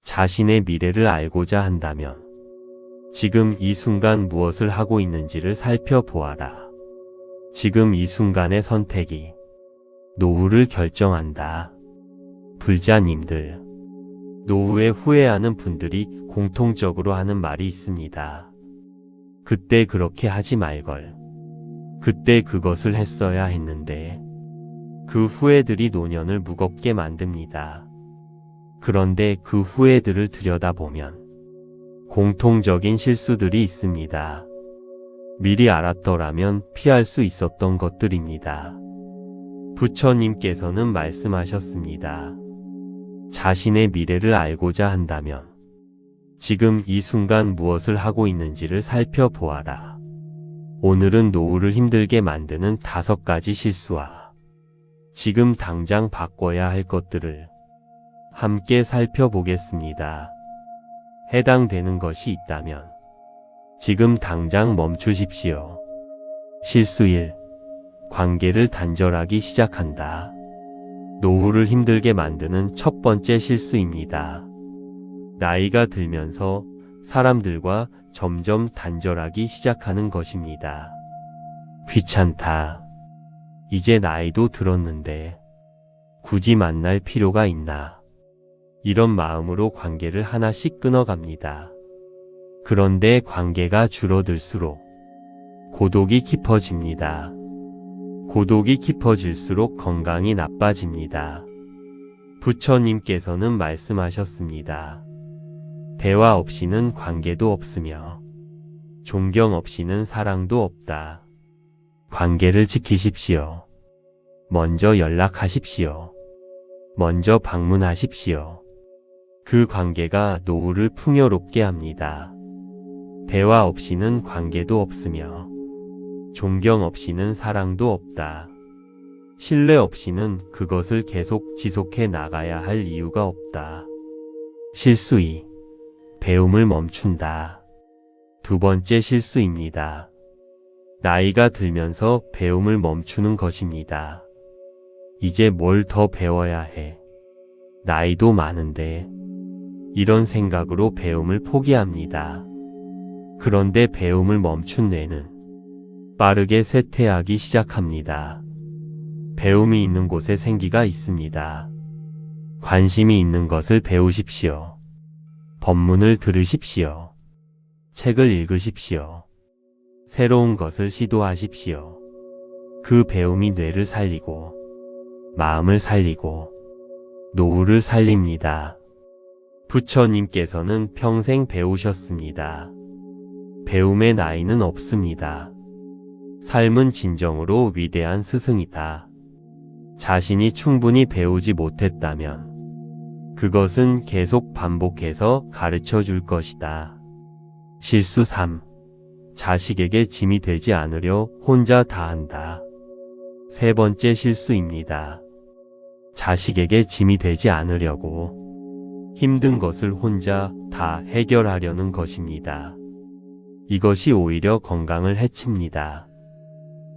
자신의 미래를 알고자 한다면 지금 이 순간 무엇을 하고 있는지를 살펴보아라. 지금 이 순간의 선택이 노후를 결정한다. 불자님들, 노후에 후회하는 분들이 공통적으로 하는 말이 있습니다. 그때 그렇게 하지 말걸. 그때 그것을 했어야 했는데. 그 후회들이 노년을 무겁게 만듭니다. 그런데 그 후회들을 들여다보면 공통적인 실수들이 있습니다. 미리 알았더라면 피할 수 있었던 것들입니다. 부처님께서는 말씀하셨습니다. 자신의 미래를 알고자 한다면 지금 이 순간 무엇을 하고 있는지를 살펴보아라. 오늘은 노후를 힘들게 만드는 5가지 실수와 지금 당장 바꿔야 할 것들을 함께 살펴보겠습니다. 해당되는 것이 있다면 지금 당장 멈추십시오. 실수 1. 관계를 단절하기 시작한다. 노후를 힘들게 만드는 첫 번째 실수입니다. 나이가 들면서 사람들과 점점 단절하기 시작하는 것입니다. 귀찮다. 이제 나이도 들었는데 굳이 만날 필요가 있나? 이런 마음으로 관계를 하나씩 끊어갑니다. 그런데 관계가 줄어들수록 고독이 깊어집니다. 고독이 깊어질수록 건강이 나빠집니다. 부처님께서는 말씀하셨습니다. 대화 없이는 관계도 없으며 존경 없이는 사랑도 없다. 관계를 지키십시오. 먼저 연락하십시오. 먼저 방문하십시오. 그 관계가 노후를 풍요롭게 합니다. 대화 없이는 관계도 없으며 존경 없이는 사랑도 없다. 신뢰 없이는 그것을 계속 지속해 나가야 할 이유가 없다. 실수 2. 배움을 멈춘다. 두 번째 실수입니다. 나이가 들면서 배움을 멈추는 것입니다. 이제 뭘 더 배워야 해. 나이도 많은데. 이런 생각으로 배움을 포기합니다. 그런데 배움을 멈춘 뇌는 빠르게 쇠퇴하기 시작합니다. 배움이 있는 곳에 생기가 있습니다. 관심이 있는 것을 배우십시오. 법문을 들으십시오. 책을 읽으십시오. 새로운 것을 시도하십시오. 그 배움이 뇌를 살리고 마음을 살리고 노후를 살립니다. 부처님께서는 평생 배우셨습니다. 배움의 나이는 없습니다. 삶은 진정으로 위대한 스승이다. 자신이 충분히 배우지 못했다면 그것은 계속 반복해서 가르쳐 줄 것이다. 실수 3. 자식에게 짐이 되지 않으려 혼자 다 한다. 세 번째 실수입니다. 자식에게 짐이 되지 않으려고 힘든 것을 혼자 다 해결하려는 것입니다. 이것이 오히려 건강을 해칩니다.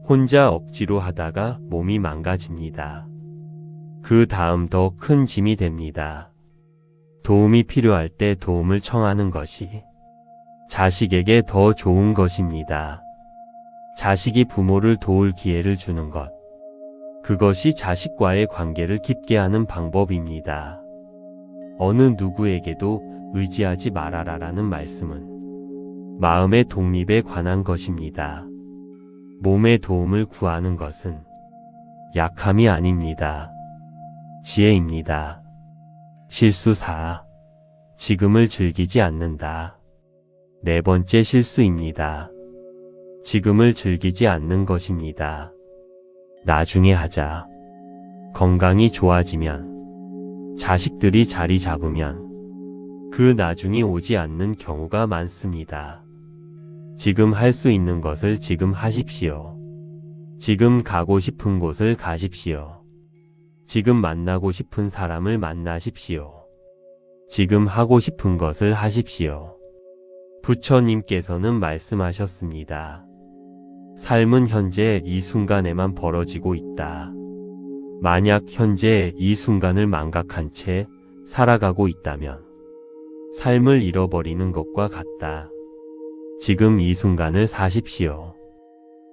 혼자 억지로 하다가 몸이 망가집니다. 그 다음 더 큰 짐이 됩니다. 도움이 필요할 때 도움을 청하는 것이 자식에게 더 좋은 것입니다. 자식이 부모를 도울 기회를 주는 것. 그것이 자식과의 관계를 깊게 하는 방법입니다. 어느 누구에게도 의지하지 말아라라는 말씀은 마음의 독립에 관한 것입니다. 몸의 도움을 구하는 것은 약함이 아닙니다. 지혜입니다. 실수 4. 지금을 즐기지 않는다. 네 번째 실수입니다. 지금을 즐기지 않는 것입니다. 나중에 하자. 건강이 좋아지면, 자식들이 자리 잡으면 그 나중이 오지 않는 경우가 많습니다. 지금 할 수 있는 것을 지금 하십시오. 지금 가고 싶은 곳을 가십시오. 지금 만나고 싶은 사람을 만나십시오. 지금 하고 싶은 것을 하십시오. 부처님께서는 말씀하셨습니다. 삶은 현재 이 순간에만 벌어지고 있다. 만약 현재 이 순간을 망각한 채 살아가고 있다면 삶을 잃어버리는 것과 같다. 지금 이 순간을 사십시오.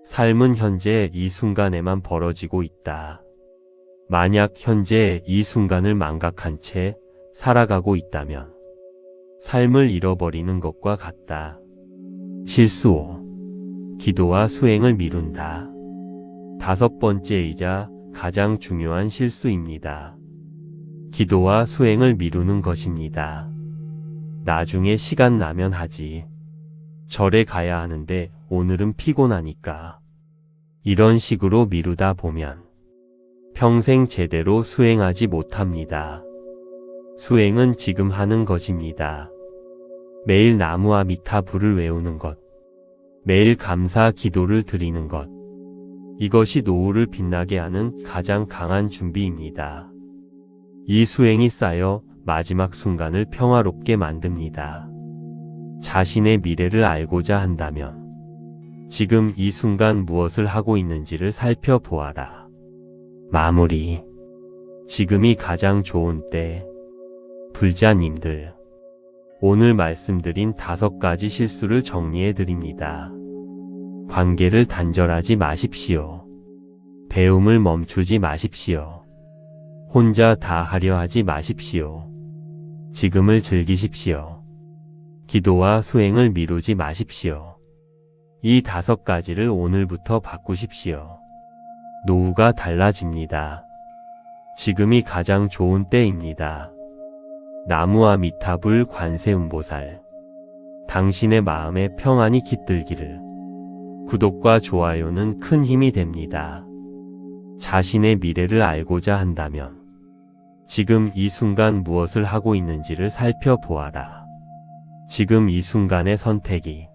삶은 현재 이 순간에만 벌어지고 있다. 만약 현재 이 순간을 망각한 채 살아가고 있다면 삶을 잃어버리는 것과 같다. 실수 5. 기도와 수행을 미룬다. 5번째이자 가장 중요한 실수입니다. 기도와 수행을 미루는 것입니다. 나중에 시간 나면 하지. 절에 가야 하는데 오늘은 피곤하니까. 이런 식으로 미루다 보면 평생 제대로 수행하지 못합니다. 수행은 지금 하는 것입니다. 매일 나무아미타불을 외우는 것, 매일 감사 기도를 드리는 것, 이것이 노후를 빛나게 하는 가장 강한 준비입니다. 이 수행이 쌓여 마지막 순간을 평화롭게 만듭니다. 자신의 미래를 알고자 한다면 지금 이 순간 무엇을 하고 있는지를 살펴보아라. 마무리. 지금이 가장 좋은 때. 불자님들, 오늘 말씀드린 5가지 실수를 정리해 드립니다. 관계를 단절하지 마십시오. 배움을 멈추지 마십시오. 혼자 다 하려 하지 마십시오. 지금을 즐기십시오. 기도와 수행을 미루지 마십시오. 이 5가지를 오늘부터 바꾸십시오. 노후가 달라집니다. 지금이 가장 좋은 때입니다. 나무아미타불 관세음보살, 당신의 마음에 평안이 깃들기를. 구독과 좋아요는 큰 힘이 됩니다. 자신의 미래를 알고자 한다면 지금 이 순간 무엇을 하고 있는지를 살펴보아라. 지금 이 순간의 선택이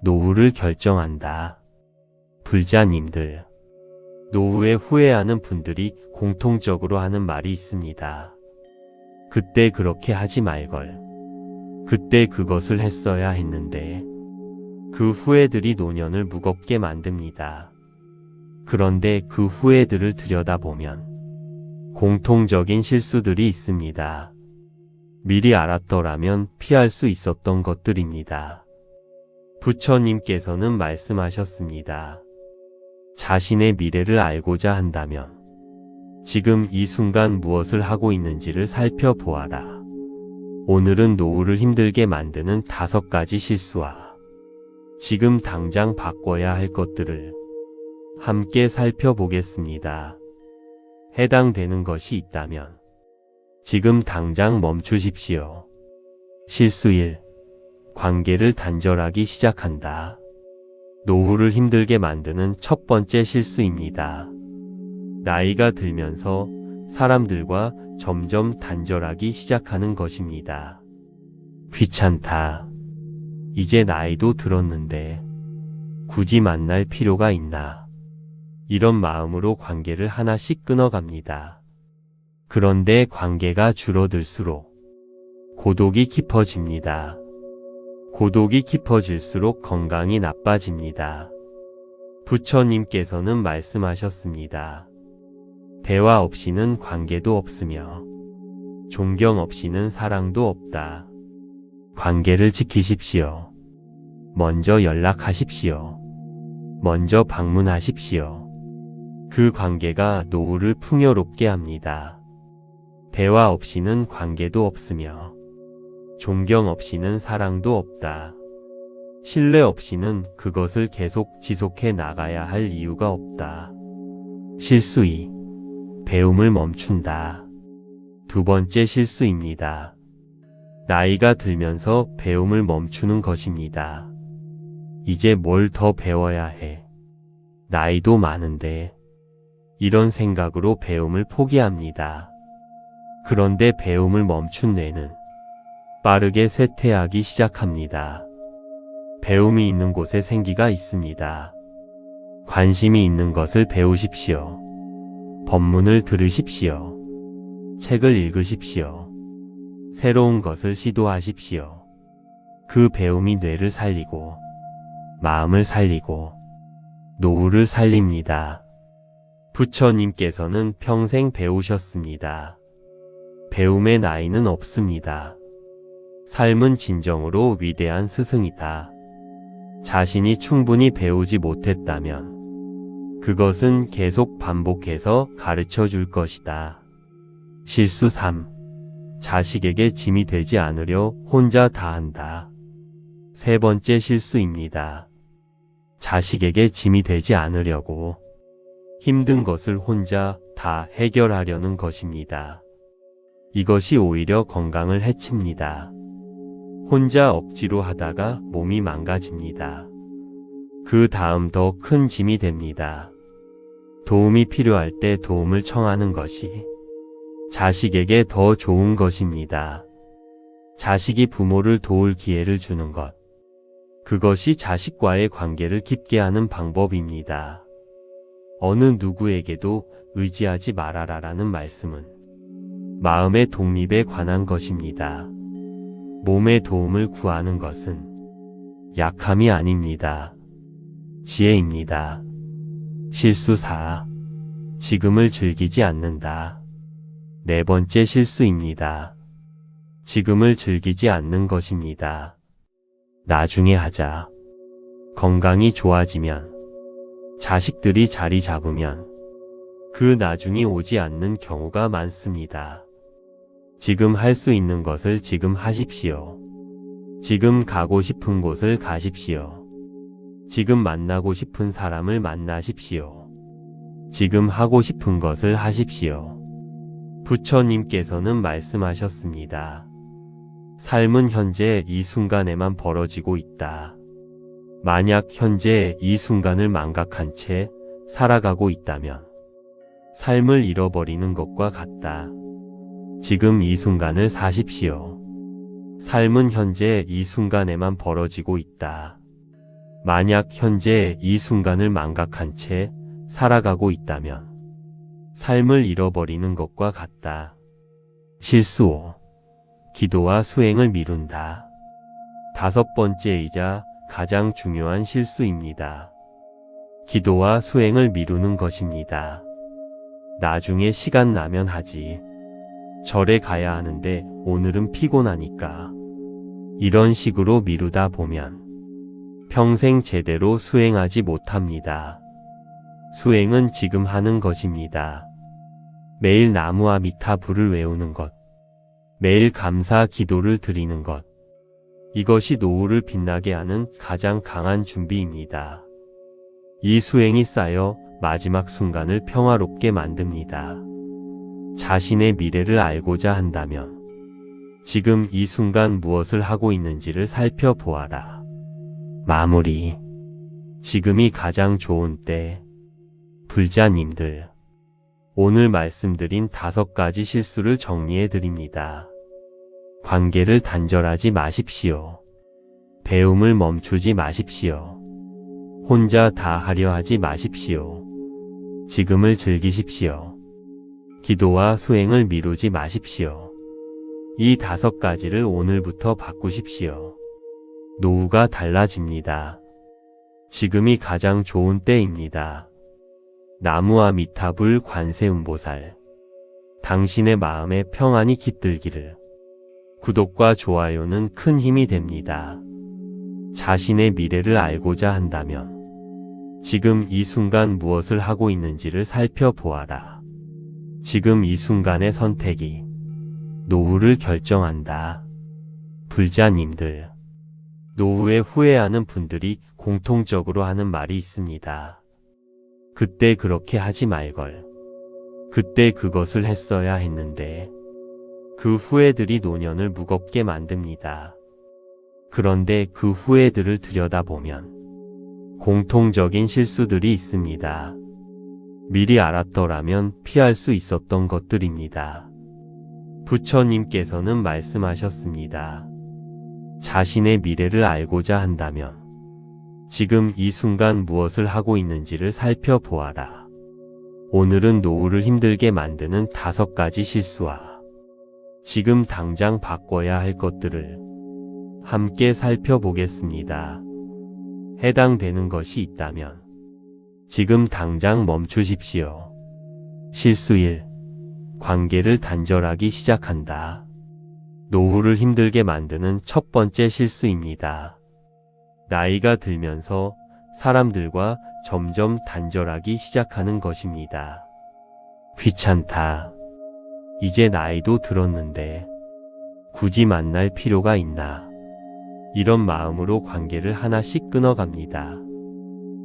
노후를 결정한다. 불자님들, 노후에 후회하는 분들이 공통적으로 하는 말이 있습니다. 그때 그렇게 하지 말걸. 그때 그것을 했어야 했는데. 그 후회들이 노년을 무겁게 만듭니다. 그런데 그 후회들을 들여다보면 공통적인 실수들이 있습니다. 미리 알았더라면 피할 수 있었던 것들입니다. 부처님께서는 말씀하셨습니다. 자신의 미래를 알고자 한다면 지금 이 순간 무엇을 하고 있는지를 살펴보아라. 오늘은 노후를 힘들게 만드는 5가지 실수와 지금 당장 바꿔야 할 것들을 함께 살펴보겠습니다. 해당되는 것이 있다면 지금 당장 멈추십시오. 실수 1. 관계를 단절하기 시작한다. 노후를 힘들게 만드는 첫 번째 실수입니다. 나이가 들면서 사람들과 점점 단절하기 시작하는 것입니다. 귀찮다. 이제 나이도 들었는데 굳이 만날 필요가 있나. 이런 마음으로 관계를 하나씩 끊어갑니다. 그런데 관계가 줄어들수록 고독이 깊어집니다. 고독이 깊어질수록 건강이 나빠집니다. 부처님께서는 말씀하셨습니다. 대화 없이는 관계도 없으며 존경 없이는 사랑도 없다. 관계를 지키십시오. 먼저 연락하십시오. 먼저 방문하십시오. 그 관계가 노후를 풍요롭게 합니다. 대화 없이는 관계도 없으며 존경 없이는 사랑도 없다. 신뢰 없이는 그것을 계속 지속해 나가야 할 이유가 없다. 실수 2. 배움을 멈춘다. 2번째 실수입니다. 나이가 들면서 배움을 멈추는 것입니다. 이제 뭘 더 배워야 해. 나이도 많은데. 이런 생각으로 배움을 포기합니다. 그런데 배움을 멈춘 뇌는 빠르게 쇠퇴하기 시작합니다. 배움이 있는 곳에 생기가 있습니다. 관심이 있는 것을 배우십시오. 법문을 들으십시오. 책을 읽으십시오. 새로운 것을 시도하십시오. 그 배움이 뇌를 살리고 마음을 살리고 노후를 살립니다. 부처님께서는 평생 배우셨습니다. 배움의 나이는 없습니다. 삶은 진정으로 위대한 스승이다. 자신이 충분히 배우지 못했다면 그것은 계속 반복해서 가르쳐 줄 것이다. 실수 3. 자식에게 짐이 되지 않으려 혼자 다 한다. 세 번째 실수입니다. 자식에게 짐이 되지 않으려고 힘든 것을 혼자 다 해결하려는 것입니다. 이것이 오히려 건강을 해칩니다. 혼자 억지로 하다가 몸이 망가집니다. 그 다음 더 큰 짐이 됩니다. 도움이 필요할 때 도움을 청하는 것이 자식에게 더 좋은 것입니다. 자식이 부모를 도울 기회를 주는 것. 그것이 자식과의 관계를 깊게 하는 방법입니다. 어느 누구에게도 의지하지 말아라라는 말씀은 마음의 독립에 관한 것입니다. 몸의 도움을 구하는 것은 약함이 아닙니다. 지혜입니다. 실수 4. 지금을 즐기지 않는다. 네 번째 실수입니다. 지금을 즐기지 않는 것입니다. 나중에 하자. 건강이 좋아지면, 자식들이 자리 잡으면 그 나중이 오지 않는 경우가 많습니다. 지금 할 수 있는 것을 지금 하십시오. 지금 가고 싶은 곳을 가십시오. 지금 만나고 싶은 사람을 만나십시오. 지금 하고 싶은 것을 하십시오. 부처님께서는 말씀하셨습니다. 삶은 현재 이 순간에만 벌어지고 있다. 만약 현재 이 순간을 망각한 채 살아가고 있다면 삶을 잃어버리는 것과 같다. 지금 이 순간을 사십시오. 삶은 현재 이 순간에만 벌어지고 있다. 만약 현재 이 순간을 망각한 채 살아가고 있다면 삶을 잃어버리는 것과 같다. 실수 5. 기도와 수행을 미룬다. 다섯 번째이자 가장 중요한 실수입니다. 기도와 수행을 미루는 것입니다. 나중에 시간 나면 하지. 절에 가야 하는데 오늘은 피곤하니까. 이런 식으로 미루다 보면 평생 제대로 수행하지 못합니다. 수행은 지금 하는 것입니다. 매일 나무아미타불을 외우는 것, 매일 감사 기도를 드리는 것, 이것이 노후를 빛나게 하는 가장 강한 준비입니다. 이 수행이 쌓여 마지막 순간을 평화롭게 만듭니다. 자신의 미래를 알고자 한다면 지금 이 순간 무엇을 하고 있는지를 살펴보아라. 마무리. 지금이 가장 좋은 때. 불자님들, 오늘 말씀드린 5가지 실수를 정리해 드립니다. 관계를 단절하지 마십시오. 배움을 멈추지 마십시오. 혼자 다 하려 하지 마십시오. 지금을 즐기십시오. 기도와 수행을 미루지 마십시오. 이 5가지를 오늘부터 바꾸십시오. 노후가 달라집니다. 지금이 가장 좋은 때입니다. 나무아미타불 관세음보살, 당신의 마음에 평안이 깃들기를. 구독과 좋아요는 큰 힘이 됩니다. 자신의 미래를 알고자 한다면 지금 이 순간 무엇을 하고 있는지를 살펴보아라. 지금 이 순간의 선택이 노후를 결정한다. 불자님들, 노후에 후회하는 분들이 공통적으로 하는 말이 있습니다. 그때 그렇게 하지 말걸. 그때 그것을 했어야 했는데. 그 후회들이 노년을 무겁게 만듭니다. 그런데 그 후회들을 들여다보면 공통적인 실수들이 있습니다. 미리 알았더라면 피할 수 있었던 것들입니다. 부처님께서는 말씀하셨습니다. 자신의 미래를 알고자 한다면 지금 이 순간 무엇을 하고 있는지를 살펴보아라. 오늘은 노후를 힘들게 만드는 5가지 실수와 지금 당장 바꿔야 할 것들을 함께 살펴보겠습니다. 해당되는 것이 있다면 지금 당장 멈추십시오. 실수 1. 관계를 단절하기 시작한다. 노후를 힘들게 만드는 첫 번째 실수입니다. 나이가 들면서 사람들과 점점 단절하기 시작하는 것입니다. 귀찮다. 이제 나이도 들었는데 굳이 만날 필요가 있나. 이런 마음으로 관계를 하나씩 끊어갑니다.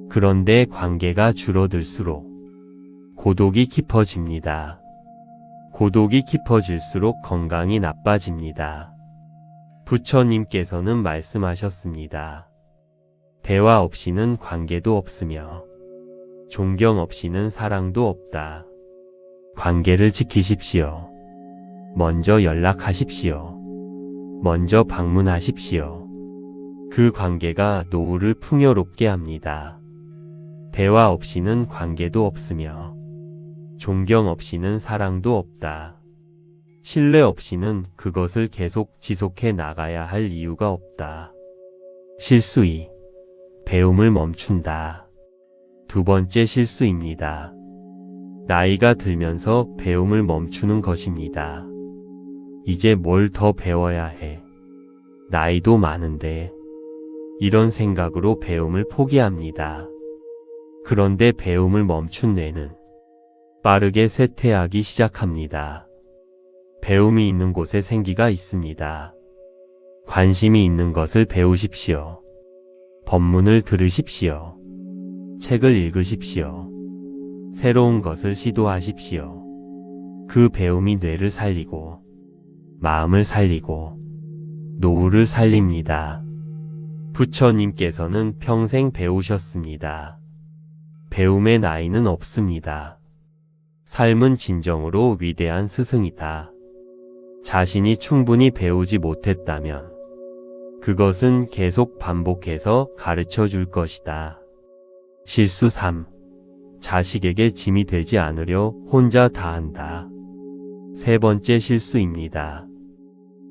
그런데 관계가 줄어들수록 고독이 깊어집니다. 고독이 깊어질수록 건강이 나빠집니다. 부처님께서는 말씀하셨습니다. 대화 없이는 관계도 없으며 존경 없이는 사랑도 없다. 관계를 지키십시오. 먼저 연락하십시오. 먼저 방문하십시오. 그 관계가 노후를 풍요롭게 합니다. 대화 없이는 관계도 없으며 존경 없이는 사랑도 없다. 신뢰 없이는 그것을 계속 지속해 나가야 할 이유가 없다. 실수 2. 배움을 멈춘다. 두 번째 실수입니다. 나이가 들면서 배움을 멈추는 것입니다. 이제 뭘 더 배워야 해. 나이도 많은데. 이런 생각으로 배움을 포기합니다. 그런데 배움을 멈춘 뇌는 빠르게 쇠퇴하기 시작합니다. 배움이 있는 곳에 생기가 있습니다. 관심이 있는 것을 배우십시오. 법문을 들으십시오. 책을 읽으십시오. 새로운 것을 시도하십시오. 그 배움이 뇌를 살리고 마음을 살리고 노후를 살립니다. 부처님께서는 평생 배우셨습니다. 배움의 나이는 없습니다. 삶은 진정으로 위대한 스승이다. 자신이 충분히 배우지 못했다면 그것은 계속 반복해서 가르쳐 줄 것이다. 실수 3. 자식에게 짐이 되지 않으려 혼자 다 한다. 세 번째 실수입니다.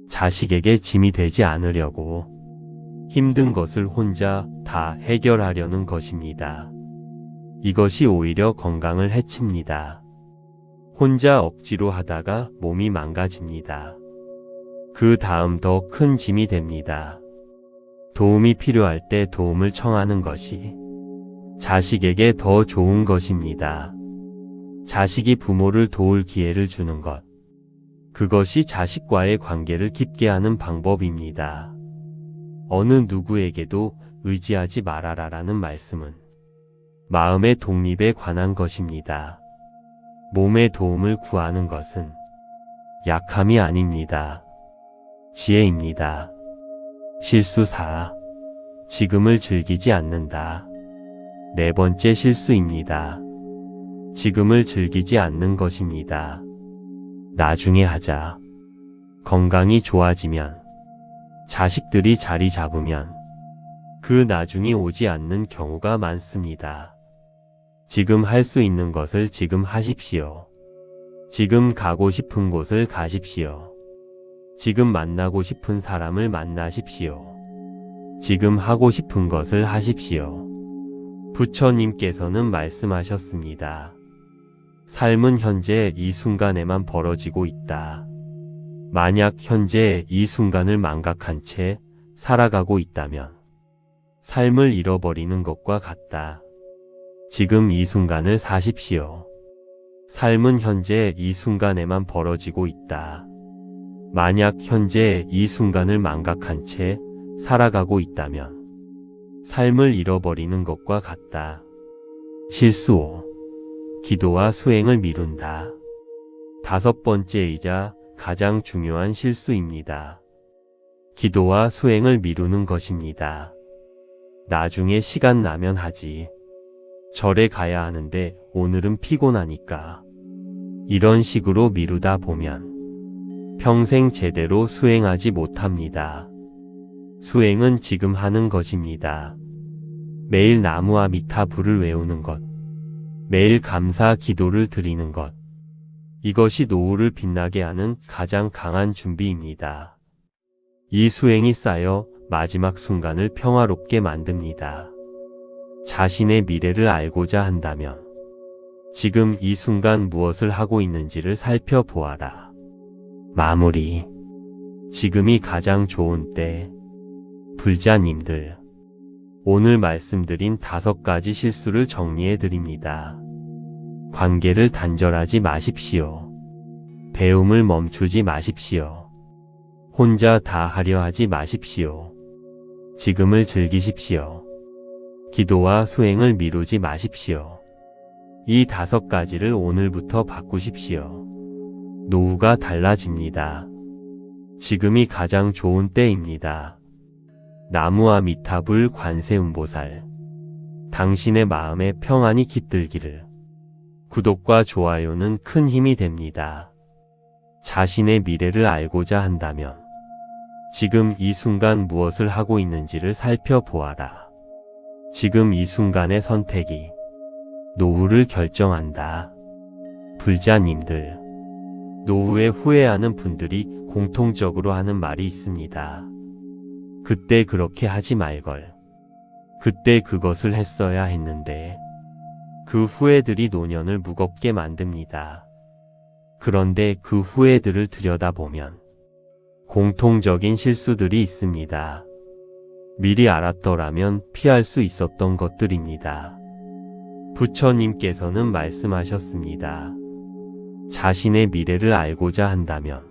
자식에게 짐이 되지 않으려고 힘든 것을 혼자 다 해결하려는 것입니다. 이것이 오히려 건강을 해칩니다. 혼자 억지로 하다가 몸이 망가집니다. 그 다음 더 큰 짐이 됩니다. 도움이 필요할 때 도움을 청하는 것이 자식에게 더 좋은 것입니다. 자식이 부모를 도울 기회를 주는 것. 그것이 자식과의 관계를 깊게 하는 방법입니다. 어느 누구에게도 의지하지 말아라라는 말씀은 마음의 독립에 관한 것입니다. 몸의 도움을 구하는 것은 약함이 아닙니다. 지혜입니다. 실수 4. 지금을 즐기지 않는다. 네 번째 실수입니다. 지금을 즐기지 않는 것입니다. 나중에 하자. 건강이 좋아지면, 자식들이 자리 잡으면 그 나중이 오지 않는 경우가 많습니다. 지금 할 수 있는 것을 지금 하십시오. 지금 가고 싶은 곳을 가십시오. 지금 만나고 싶은 사람을 만나십시오. 지금 하고 싶은 것을 하십시오. 부처님께서는 말씀하셨습니다. 삶은 현재 이 순간에만 벌어지고 있다. 만약 현재 이 순간을 망각한 채 살아가고 있다면 삶을 잃어버리는 것과 같다. 지금 이 순간을 사십시오. 삶은 현재 이 순간에만 벌어지고 있다. 만약 현재 이 순간을 망각한 채 살아가고 있다면 삶을 잃어버리는 것과 같다. 실수 5. 기도와 수행을 미룬다. 다섯 번째이자 가장 중요한 실수입니다. 기도와 수행을 미루는 것입니다. 나중에 시간 나면 하지. 절에 가야 하는데 오늘은 피곤하니까. 이런 식으로 미루다 보면 평생 제대로 수행하지 못합니다. 수행은 지금 하는 것입니다. 매일 나무아미타불을 외우는 것, 매일 감사 기도를 드리는 것, 이것이 노후를 빛나게 하는 가장 강한 준비입니다. 이 수행이 쌓여 마지막 순간을 평화롭게 만듭니다. 자신의 미래를 알고자 한다면 지금 이 순간 무엇을 하고 있는지를 살펴보아라. 마무리. 지금이 가장 좋은 때. 불자님들, 오늘 말씀드린 5가지 실수를 정리해 드립니다. 관계를 단절하지 마십시오. 배움을 멈추지 마십시오. 혼자 다 하려 하지 마십시오. 지금을 즐기십시오. 기도와 수행을 미루지 마십시오. 이 5가지를 오늘부터 바꾸십시오. 노후가 달라집니다. 지금이 가장 좋은 때입니다. 나무아미타불 관세음보살, 당신의 마음에 평안이 깃들기를. 구독과 좋아요는 큰 힘이 됩니다. 자신의 미래를 알고자 한다면 지금 이 순간 무엇을 하고 있는지를 살펴보아라. 지금 이 순간의 선택이 노후를 결정한다. 불자님들, 노후에 후회하는 분들이 공통적으로 하는 말이 있습니다. 그때 그렇게 하지 말걸. 그때 그것을 했어야 했는데. 그 후회들이 노년을 무겁게 만듭니다. 그런데 그 후회들을 들여다보면 공통적인 실수들이 있습니다. 미리 알았더라면 피할 수 있었던 것들입니다. 부처님께서는 말씀하셨습니다. 자신의 미래를 알고자 한다면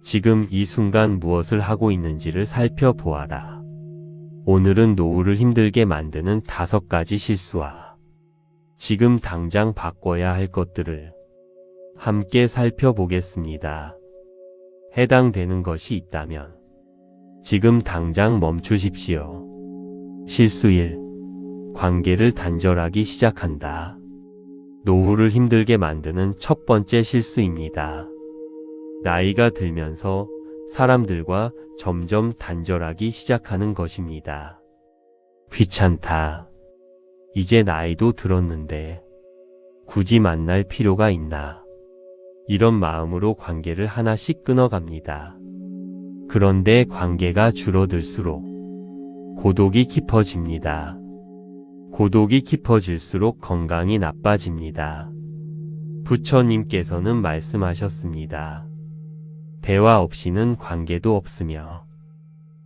지금 이 순간 무엇을 하고 있는지를 살펴보아라. 오늘은 노후를 힘들게 만드는 5가지 실수와 지금 당장 바꿔야 할 것들을 함께 살펴보겠습니다. 해당되는 것이 있다면 지금 당장 멈추십시오. 실수 1. 관계를 단절하기 시작한다. 노후를 힘들게 만드는 첫 번째 실수입니다. 나이가 들면서 사람들과 점점 단절하기 시작하는 것입니다. 귀찮다. 이제 나이도 들었는데 굳이 만날 필요가 있나. 이런 마음으로 관계를 하나씩 끊어갑니다. 그런데 관계가 줄어들수록 고독이 깊어집니다. 고독이 깊어질수록 건강이 나빠집니다. 부처님께서는 말씀하셨습니다. 대화 없이는 관계도 없으며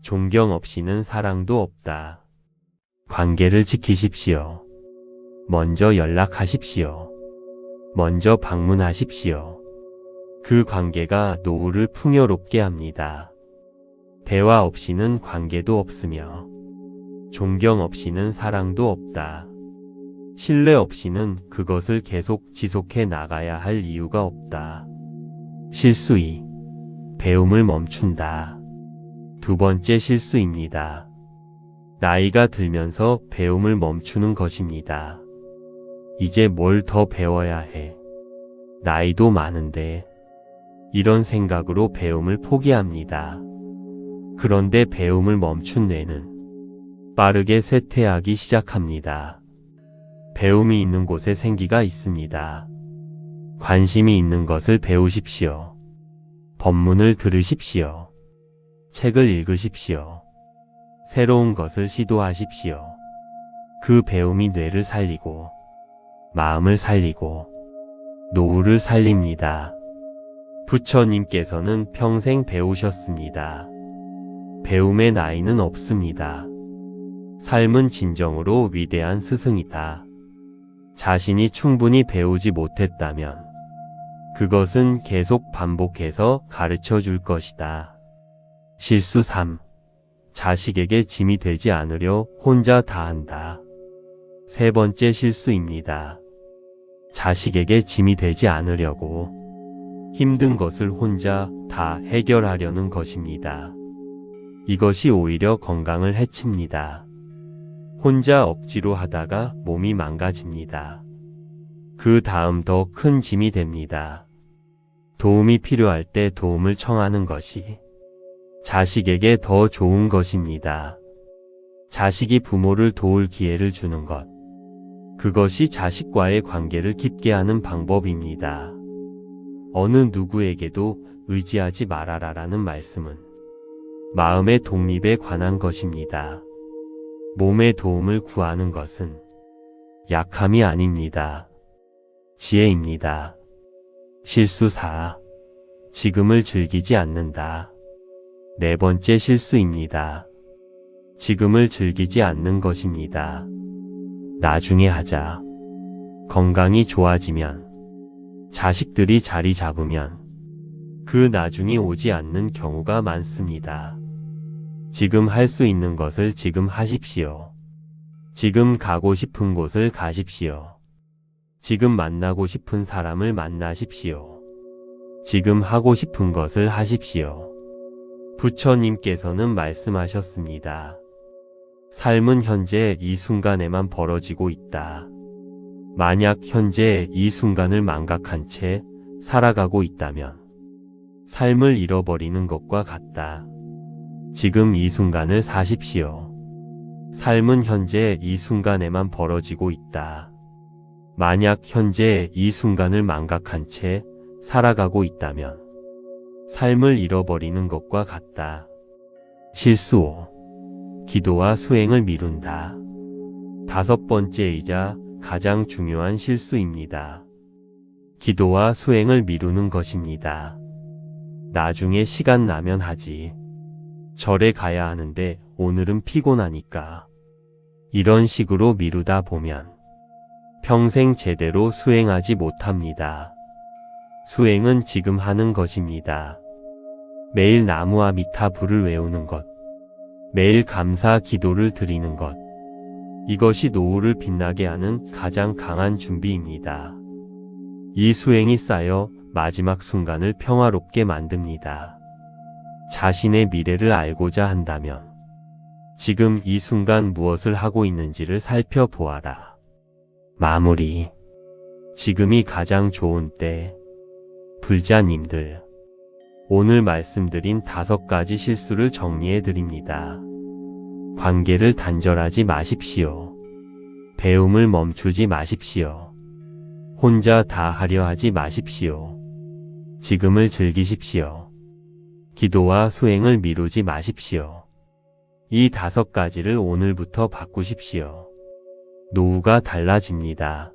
존경 없이는 사랑도 없다. 관계를 지키십시오. 먼저 연락하십시오. 먼저 방문하십시오. 그 관계가 노후를 풍요롭게 합니다. 대화 없이는 관계도 없으며 존경 없이는 사랑도 없다. 신뢰 없이는 그것을 계속 지속해 나가야 할 이유가 없다. 실수 2. 배움을 멈춘다. 2번째 실수입니다. 나이가 들면서 배움을 멈추는 것입니다. 이제 뭘 더 배워야 해. 나이도 많은데. 이런 생각으로 배움을 포기합니다. 그런데 배움을 멈춘 뇌는 빠르게 쇠퇴하기 시작합니다. 배움이 있는 곳에 생기가 있습니다. 관심이 있는 것을 배우십시오. 법문을 들으십시오. 책을 읽으십시오. 새로운 것을 시도하십시오. 그 배움이 뇌를 살리고 마음을 살리고 노후를 살립니다. 부처님께서는 평생 배우셨습니다. 배움의 나이는 없습니다. 삶은 진정으로 위대한 스승이다. 자신이 충분히 배우지 못했다면 그것은 계속 반복해서 가르쳐 줄 것이다. 실수 3. 자식에게 짐이 되지 않으려 혼자 다 한다. 3번째 실수입니다. 자식에게 짐이 되지 않으려고 힘든 것을 혼자 다 해결하려는 것입니다. 이것이 오히려 건강을 해칩니다. 혼자 억지로 하다가 몸이 망가집니다. 그 다음 더 큰 짐이 됩니다. 도움이 필요할 때 도움을 청하는 것이 자식에게 더 좋은 것입니다. 자식이 부모를 도울 기회를 주는 것. 그것이 자식과의 관계를 깊게 하는 방법입니다. 어느 누구에게도 의지하지 말아라라는 말씀은 마음의 독립에 관한 것입니다. 몸의 도움을 구하는 것은 약함이 아닙니다. 지혜입니다. 실수 4. 지금을 즐기지 않는다. 네 번째 실수입니다. 지금을 즐기지 않는 것입니다. 나중에 하자. 건강이 좋아지면, 자식들이 자리 잡으면, 그 나중이 오지 않는 경우가 많습니다. 지금 할 수 있는 것을 지금 하십시오. 지금 가고 싶은 곳을 가십시오. 지금 만나고 싶은 사람을 만나십시오. 지금 하고 싶은 것을 하십시오. 부처님께서는 말씀하셨습니다. 삶은 현재 이 순간에만 벌어지고 있다. 만약 현재 이 순간을 망각한 채 살아가고 있다면 삶을 잃어버리는 것과 같다. 지금 이 순간을 사십시오. 삶은 현재 이 순간에만 벌어지고 있다. 만약 현재 이 순간을 망각한 채 살아가고 있다면 삶을 잃어버리는 것과 같다. 실수 5. 기도와 수행을 미룬다. 다섯 번째이자 가장 중요한 실수입니다. 기도와 수행을 미루는 것입니다. 나중에 시간 나면 하지. 절에 가야 하는데 오늘은 피곤하니까. 이런 식으로 미루다 보면 평생 제대로 수행하지 못합니다. 수행은 지금 하는 것입니다. 매일 나무아미타불을 외우는 것, 매일 감사 기도를 드리는 것, 이것이 노후를 빛나게 하는 가장 강한 준비입니다. 이 수행이 쌓여 마지막 순간을 평화롭게 만듭니다. 자신의 미래를 알고자 한다면 지금 이 순간 무엇을 하고 있는지를 살펴보아라. 마무리. 지금이 가장 좋은 때. 불자님들, 오늘 말씀드린 5가지 실수를 정리해 드립니다. 관계를 단절하지 마십시오. 배움을 멈추지 마십시오. 혼자 다 하려 하지 마십시오. 지금을 즐기십시오. 기도와 수행을 미루지 마십시오. 이 5가지를 오늘부터 바꾸십시오. 노후가 달라집니다.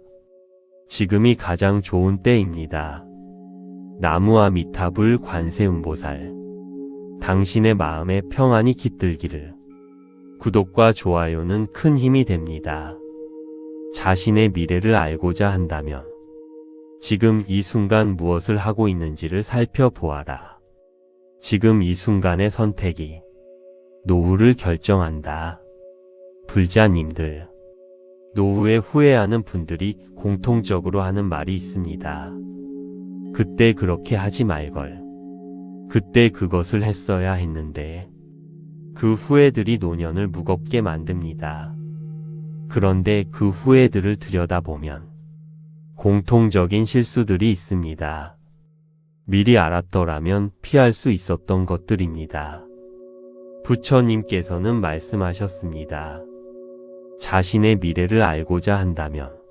지금이 가장 좋은 때입니다. 나무아미타불 관세음보살, 당신의 마음에 평안이 깃들기를. 구독과 좋아요는 큰 힘이 됩니다. 자신의 미래를 알고자 한다면 지금 이 순간 무엇을 하고 있는지를 살펴보아라. 지금 이 순간의 선택이 노후를 결정한다. 불자님들, 노후에 후회하는 분들이 공통적으로 하는 말이 있습니다. 그때 그렇게 하지 말걸. 그때 그것을 했어야 했는데. 그 후회들이 노년을 무겁게 만듭니다. 그런데 그 후회들을 들여다보면 공통적인 실수들이 있습니다. 미리 알았더라면 피할 수 있었던 것들입니다. 부처님께서는 말씀하셨습니다. 자신의 미래를 알고자 한다면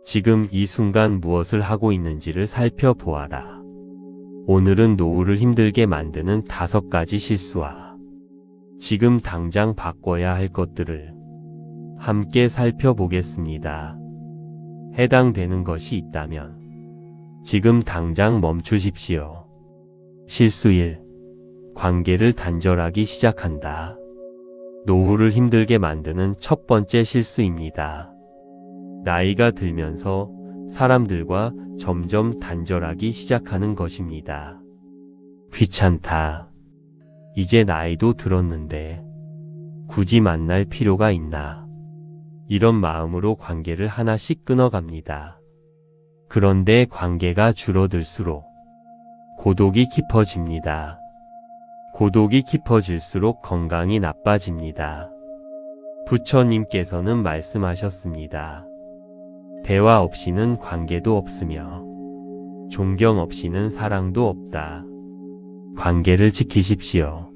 지금 이 순간 무엇을 하고 있는지를 살펴보아라. 오늘은 노후를 힘들게 만드는 5가지 실수와 지금 당장 바꿔야 할 것들을 함께 살펴보겠습니다. 해당되는 것이 있다면 지금 당장 멈추십시오. 실수 1. 관계를 단절하기 시작한다. 노후를 힘들게 만드는 첫 번째 실수입니다. 나이가 들면서 사람들과 점점 단절하기 시작하는 것입니다. 귀찮다. 이제 나이도 들었는데 굳이 만날 필요가 있나. 이런 마음으로 관계를 하나씩 끊어갑니다. 그런데 관계가 줄어들수록 고독이 깊어집니다. 고독이 깊어질수록 건강이 나빠집니다. 부처님께서는 말씀하셨습니다. 대화 없이는 관계도 없으며 존경 없이는 사랑도 없다. 관계를 지키십시오.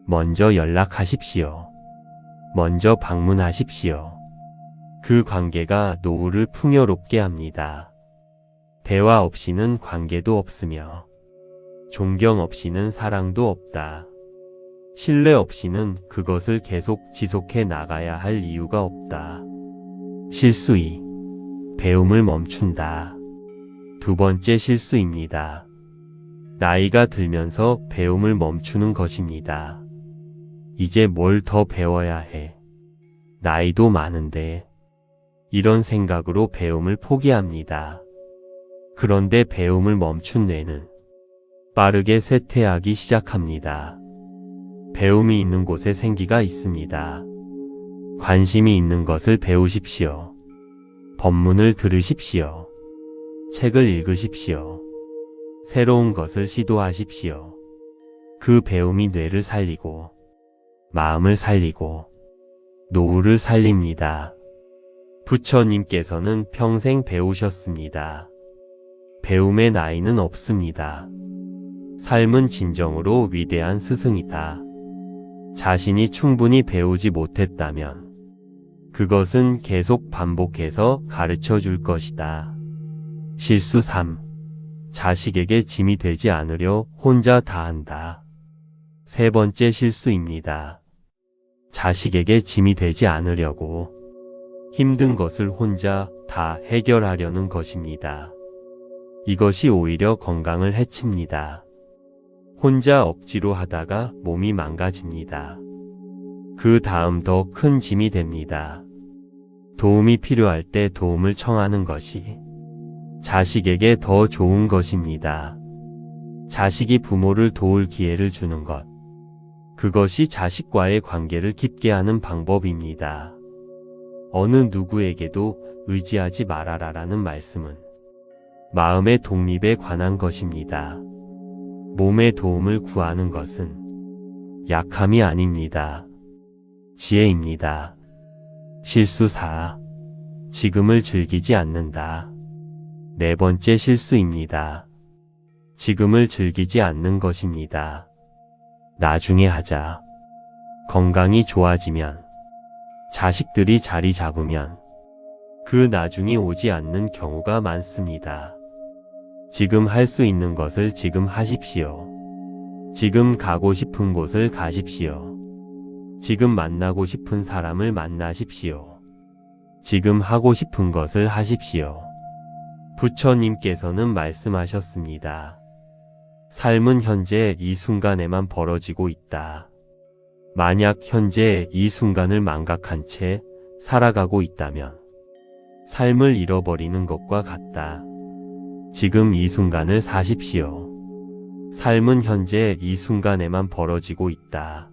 먼저 연락하십시오. 먼저 방문하십시오. 그 관계가 노후를 풍요롭게 합니다. 대화 없이는 관계도 없으며 존경 없이는 사랑도 없다. 신뢰 없이는 그것을 계속 지속해 나가야 할 이유가 없다. 실수 2. 배움을 멈춘다. 두 번째 실수입니다. 나이가 들면서 배움을 멈추는 것입니다. 이제 뭘 더 배워야 해. 나이도 많은데. 이런 생각으로 배움을 포기합니다. 그런데 배움을 멈춘 뇌는 빠르게 쇠퇴하기 시작합니다. 배움이 있는 곳에 생기가 있습니다. 관심이 있는 것을 배우십시오. 법문을 들으십시오. 책을 읽으십시오. 새로운 것을 시도하십시오. 그 배움이 뇌를 살리고 마음을 살리고 노후를 살립니다. 부처님께서는 평생 배우셨습니다. 배움의 나이는 없습니다. 삶은 진정으로 위대한 스승이다. 자신이 충분히 배우지 못했다면 그것은 계속 반복해서 가르쳐 줄 것이다. 실수 3. 자식에게 짐이 되지 않으려 혼자 다 한다. 세 번째 실수입니다. 자식에게 짐이 되지 않으려고 힘든 것을 혼자 다 해결하려는 것입니다. 이것이 오히려 건강을 해칩니다. 혼자 억지로 하다가 몸이 망가집니다. 그 다음 더 큰 짐이 됩니다. 도움이 필요할 때 도움을 청하는 것이 자식에게 더 좋은 것입니다. 자식이 부모를 도울 기회를 주는 것. 그것이 자식과의 관계를 깊게 하는 방법입니다. 어느 누구에게도 의지하지 말아라라는 말씀은 마음의 독립에 관한 것입니다. 몸의 도움을 구하는 것은 약함이 아닙니다. 지혜입니다. 실수 4. 지금을 즐기지 않는다. 네 번째 실수입니다. 지금을 즐기지 않는 것입니다. 나중에 하자. 건강이 좋아지면, 자식들이 자리 잡으면 그 나중이 오지 않는 경우가 많습니다. 지금 할 수 있는 것을 지금 하십시오. 지금 가고 싶은 곳을 가십시오. 지금 만나고 싶은 사람을 만나십시오. 지금 하고 싶은 것을 하십시오. 부처님께서는 말씀하셨습니다. 삶은 현재 이 순간에만 벌어지고 있다. 만약 현재 이 순간을 망각한 채 살아가고 있다면 삶을 잃어버리는 것과 같다. 지금 이 순간을 사십시오. 삶은 현재 이 순간에만 벌어지고 있다.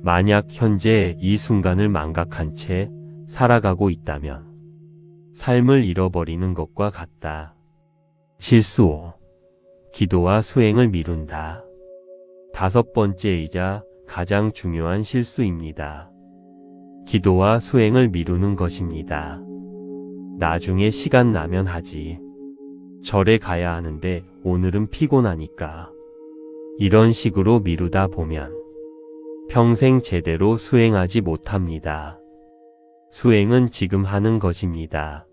만약 현재 이 순간을 망각한 채 살아가고 있다면 삶을 잃어버리는 것과 같다. 실수 5. 기도와 수행을 미룬다. 다섯 번째이자 가장 중요한 실수입니다. 기도와 수행을 미루는 것입니다. 나중에 시간 나면 하지. 절에 가야 하는데 오늘은 피곤하니까. 이런 식으로 미루다 보면 평생 제대로 수행하지 못합니다. 수행은 지금 하는 것입니다.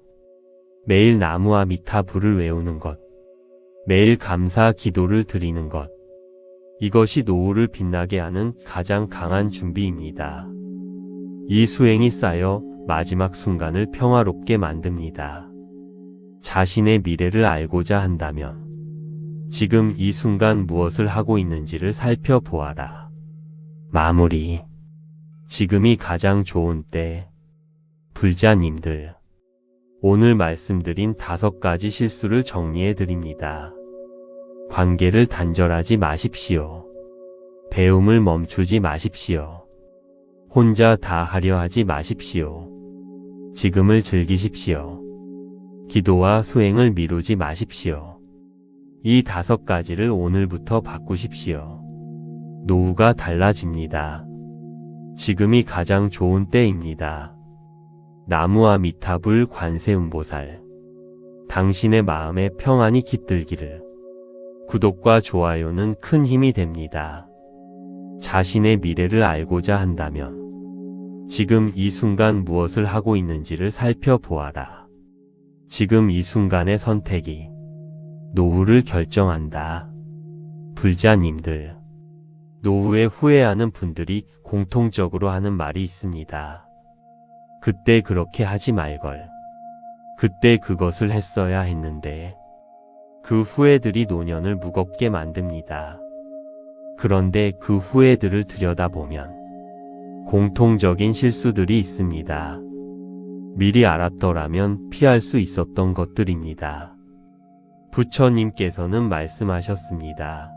매일 나무아미타불을 외우는 것. 매일 감사 기도를 드리는 것. 이것이 노후를 빛나게 하는 가장 강한 준비입니다. 이 수행이 쌓여 마지막 순간을 평화롭게 만듭니다. 자신의 미래를 알고자 한다면 지금 이 순간 무엇을 하고 있는지를 살펴보아라. 마무리. 지금이 가장 좋은 때. 불자님들, 오늘 말씀드린 5가지 실수를 정리해 드립니다. 관계를 단절하지 마십시오. 배움을 멈추지 마십시오. 혼자 다 하려 하지 마십시오. 지금을 즐기십시오. 기도와 수행을 미루지 마십시오. 이 5가지를 오늘부터 바꾸십시오. 노후가 달라집니다. 지금이 가장 좋은 때입니다. 나무아미타불 관세음보살, 당신의 마음에 평안이 깃들기를. 구독과 좋아요는 큰 힘이 됩니다. 자신의 미래를 알고자 한다면 지금 이 순간 무엇을 하고 있는지를 살펴보아라. 지금 이 순간의 선택이 노후를 결정한다. 불자님들, 노후에 후회하는 분들이 공통적으로 하는 말이 있습니다. 그때 그렇게 하지 말걸. 그때 그것을 했어야 했는데. 그 후회들이 노년을 무겁게 만듭니다. 그런데 그 후회들을 들여다보면 공통적인 실수들이 있습니다. 미리 알았더라면 피할 수 있었던 것들입니다. 부처님께서는 말씀하셨습니다.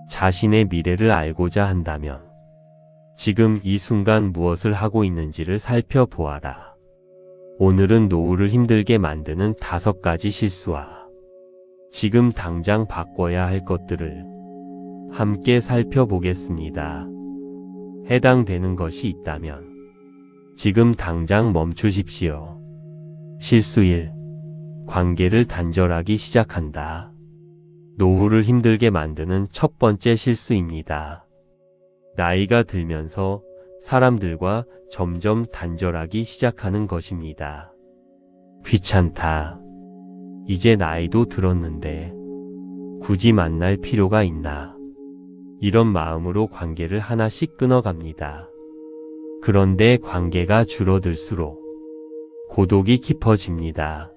자신의 미래를 알고자 한다면 지금 이 순간 무엇을 하고 있는지를 살펴보아라. 오늘은 노후를 힘들게 만드는 5가지 실수와 지금 당장 바꿔야 할 것들을 함께 살펴보겠습니다. 해당되는 것이 있다면 지금 당장 멈추십시오. 실수 1. 관계를 단절하기 시작한다. 노후를 힘들게 만드는 첫 번째 실수입니다. 나이가 들면서 사람들과 점점 단절하기 시작하는 것입니다. 귀찮다. 이제 나이도 들었는데 굳이 만날 필요가 있나. 이런 마음으로 관계를 하나씩 끊어갑니다. 그런데 관계가 줄어들수록 고독이 깊어집니다.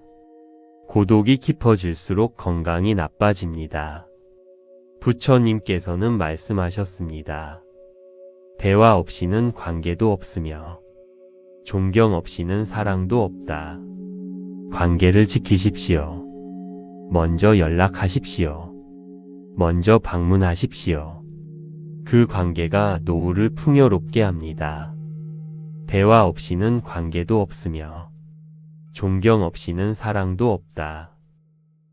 고독이 깊어질수록 건강이 나빠집니다. 부처님께서는 말씀하셨습니다. 대화 없이는 관계도 없으며 존경 없이는 사랑도 없다. 관계를 지키십시오. 먼저 연락하십시오. 먼저 방문하십시오. 그 관계가 노후를 풍요롭게 합니다. 대화 없이는 관계도 없으며 존경 없이는 사랑도 없다.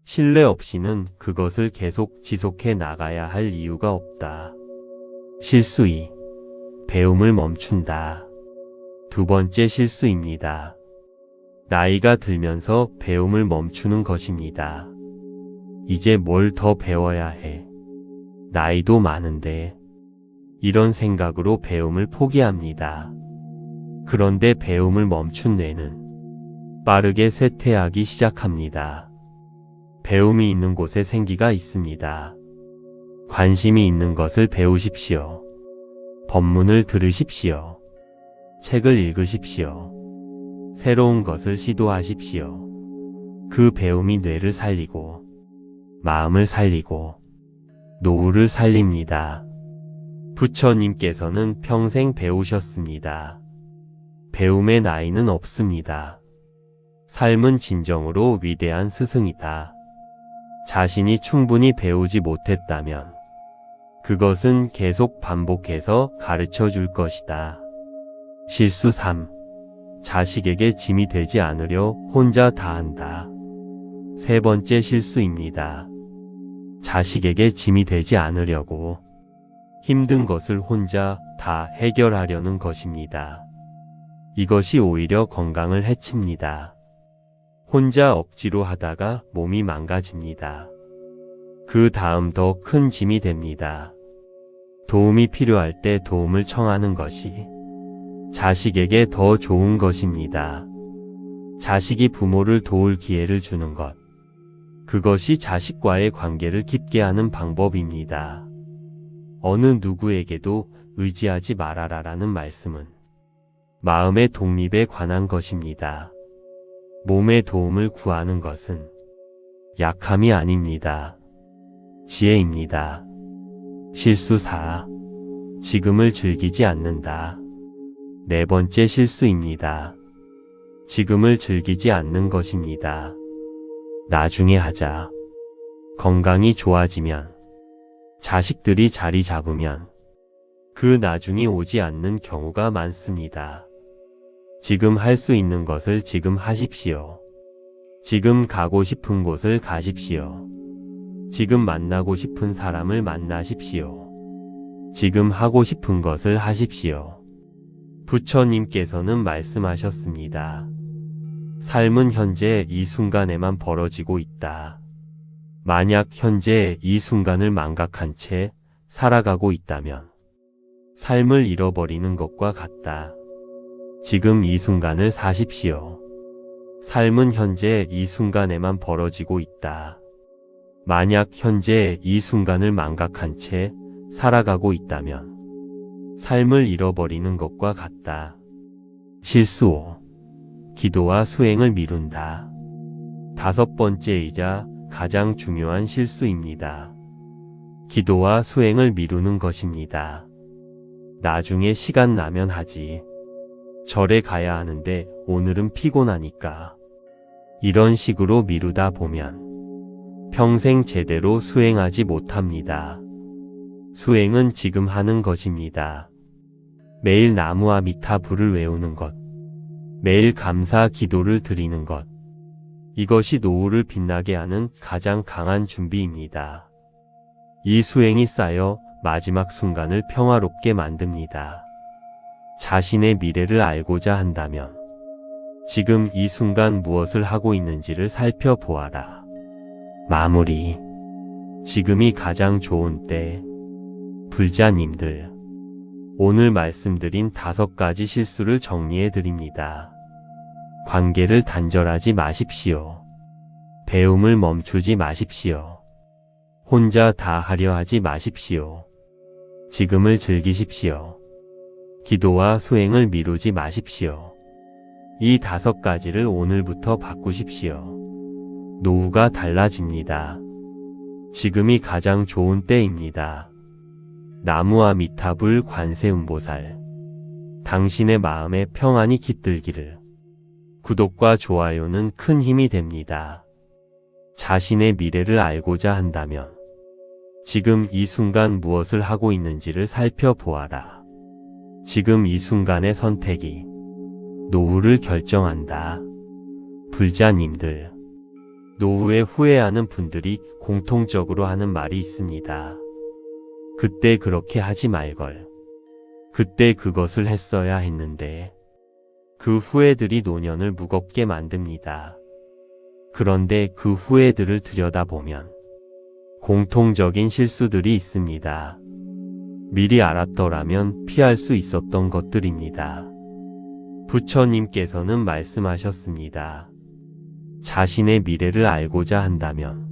신뢰 없이는 그것을 계속 지속해 나가야 할 이유가 없다. 실수 2. 배움을 멈춘다. 두 번째 실수입니다. 나이가 들면서 배움을 멈추는 것입니다. 이제 뭘 더 배워야 해. 나이도 많은데. 이런 생각으로 배움을 포기합니다. 그런데 배움을 멈춘 뇌는 빠르게 쇠퇴하기 시작합니다. 배움이 있는 곳에 생기가 있습니다. 관심이 있는 것을 배우십시오. 법문을 들으십시오. 책을 읽으십시오. 새로운 것을 시도하십시오. 그 배움이 뇌를 살리고 마음을 살리고 노후를 살립니다. 부처님께서는 평생 배우셨습니다. 배움의 나이는 없습니다. 삶은 진정으로 위대한 스승이다. 자신이 충분히 배우지 못했다면 그것은 계속 반복해서 가르쳐 줄 것이다. 실수 3. 자식에게 짐이 되지 않으려 혼자 다 한다. 세 번째 실수입니다. 자식에게 짐이 되지 않으려고 힘든 것을 혼자 다 해결하려는 것입니다. 이것이 오히려 건강을 해칩니다. 혼자 억지로 하다가 몸이 망가집니다. 그 다음 더 큰 짐이 됩니다. 도움이 필요할 때 도움을 청하는 것이 자식에게 더 좋은 것입니다. 자식이 부모를 도울 기회를 주는 것. 그것이 자식과의 관계를 깊게 하는 방법입니다. 어느 누구에게도 의지하지 말아라라는 말씀은 마음의 독립에 관한 것입니다. 몸의 도움을 구하는 것은 약함이 아닙니다. 지혜입니다. 실수 4. 지금을 즐기지 않는다. 네 번째 실수입니다. 지금을 즐기지 않는 것입니다. 나중에 하자. 건강이 좋아지면, 자식들이 자리 잡으면 그 나중이 오지 않는 경우가 많습니다. 지금 할 수 있는 것을 지금 하십시오. 지금 가고 싶은 곳을 가십시오. 지금 만나고 싶은 사람을 만나십시오. 지금 하고 싶은 것을 하십시오. 부처님께서는 말씀하셨습니다. 삶은 현재 이 순간에만 벌어지고 있다. 만약 현재 이 순간을 망각한 채 살아가고 있다면 삶을 잃어버리는 것과 같다. 지금 이 순간을 사십시오. 삶은 현재 이 순간에만 벌어지고 있다. 만약 현재 이 순간을 망각한 채 살아가고 있다면 삶을 잃어버리는 것과 같다. 실수 5. 기도와 수행을 미룬다. 다섯 번째이자 가장 중요한 실수입니다. 기도와 수행을 미루는 것입니다. 나중에 시간 나면 하지. 절에 가야 하는데 오늘은 피곤하니까. 이런 식으로 미루다 보면 평생 제대로 수행하지 못합니다. 수행은 지금 하는 것입니다. 매일 나무아미타불을 외우는 것, 매일 감사 기도를 드리는 것, 이것이 노후를 빛나게 하는 가장 강한 준비입니다. 이 수행이 쌓여 마지막 순간을 평화롭게 만듭니다. 자신의 미래를 알고자 한다면 지금 이 순간 무엇을 하고 있는지를 살펴보아라. 마무리. 지금이 가장 좋은 때. 불자님들, 오늘 말씀드린 5가지 실수를 정리해 드립니다. 관계를 단절하지 마십시오. 배움을 멈추지 마십시오. 혼자 다 하려 하지 마십시오. 지금을 즐기십시오. 기도와 수행을 미루지 마십시오. 이 5가지를 오늘부터 바꾸십시오. 노후가 달라집니다. 지금이 가장 좋은 때입니다. 나무아미타불 관세음보살, 당신의 마음에 평안이 깃들기를. 구독과 좋아요는 큰 힘이 됩니다. 자신의 미래를 알고자 한다면 지금 이 순간 무엇을 하고 있는지를 살펴보아라. 지금 이 순간의 선택이 노후를 결정한다. 불자님들, 노후에 후회하는 분들이 공통적으로 하는 말이 있습니다. 그때 그렇게 하지 말걸. 그때 그것을 했어야 했는데. 그 후회들이 노년을 무겁게 만듭니다. 그런데 그 후회들을 들여다보면 공통적인 실수들이 있습니다. 미리 알았더라면 피할 수 있었던 것들입니다. 부처님께서는 말씀하셨습니다. 자신의 미래를 알고자 한다면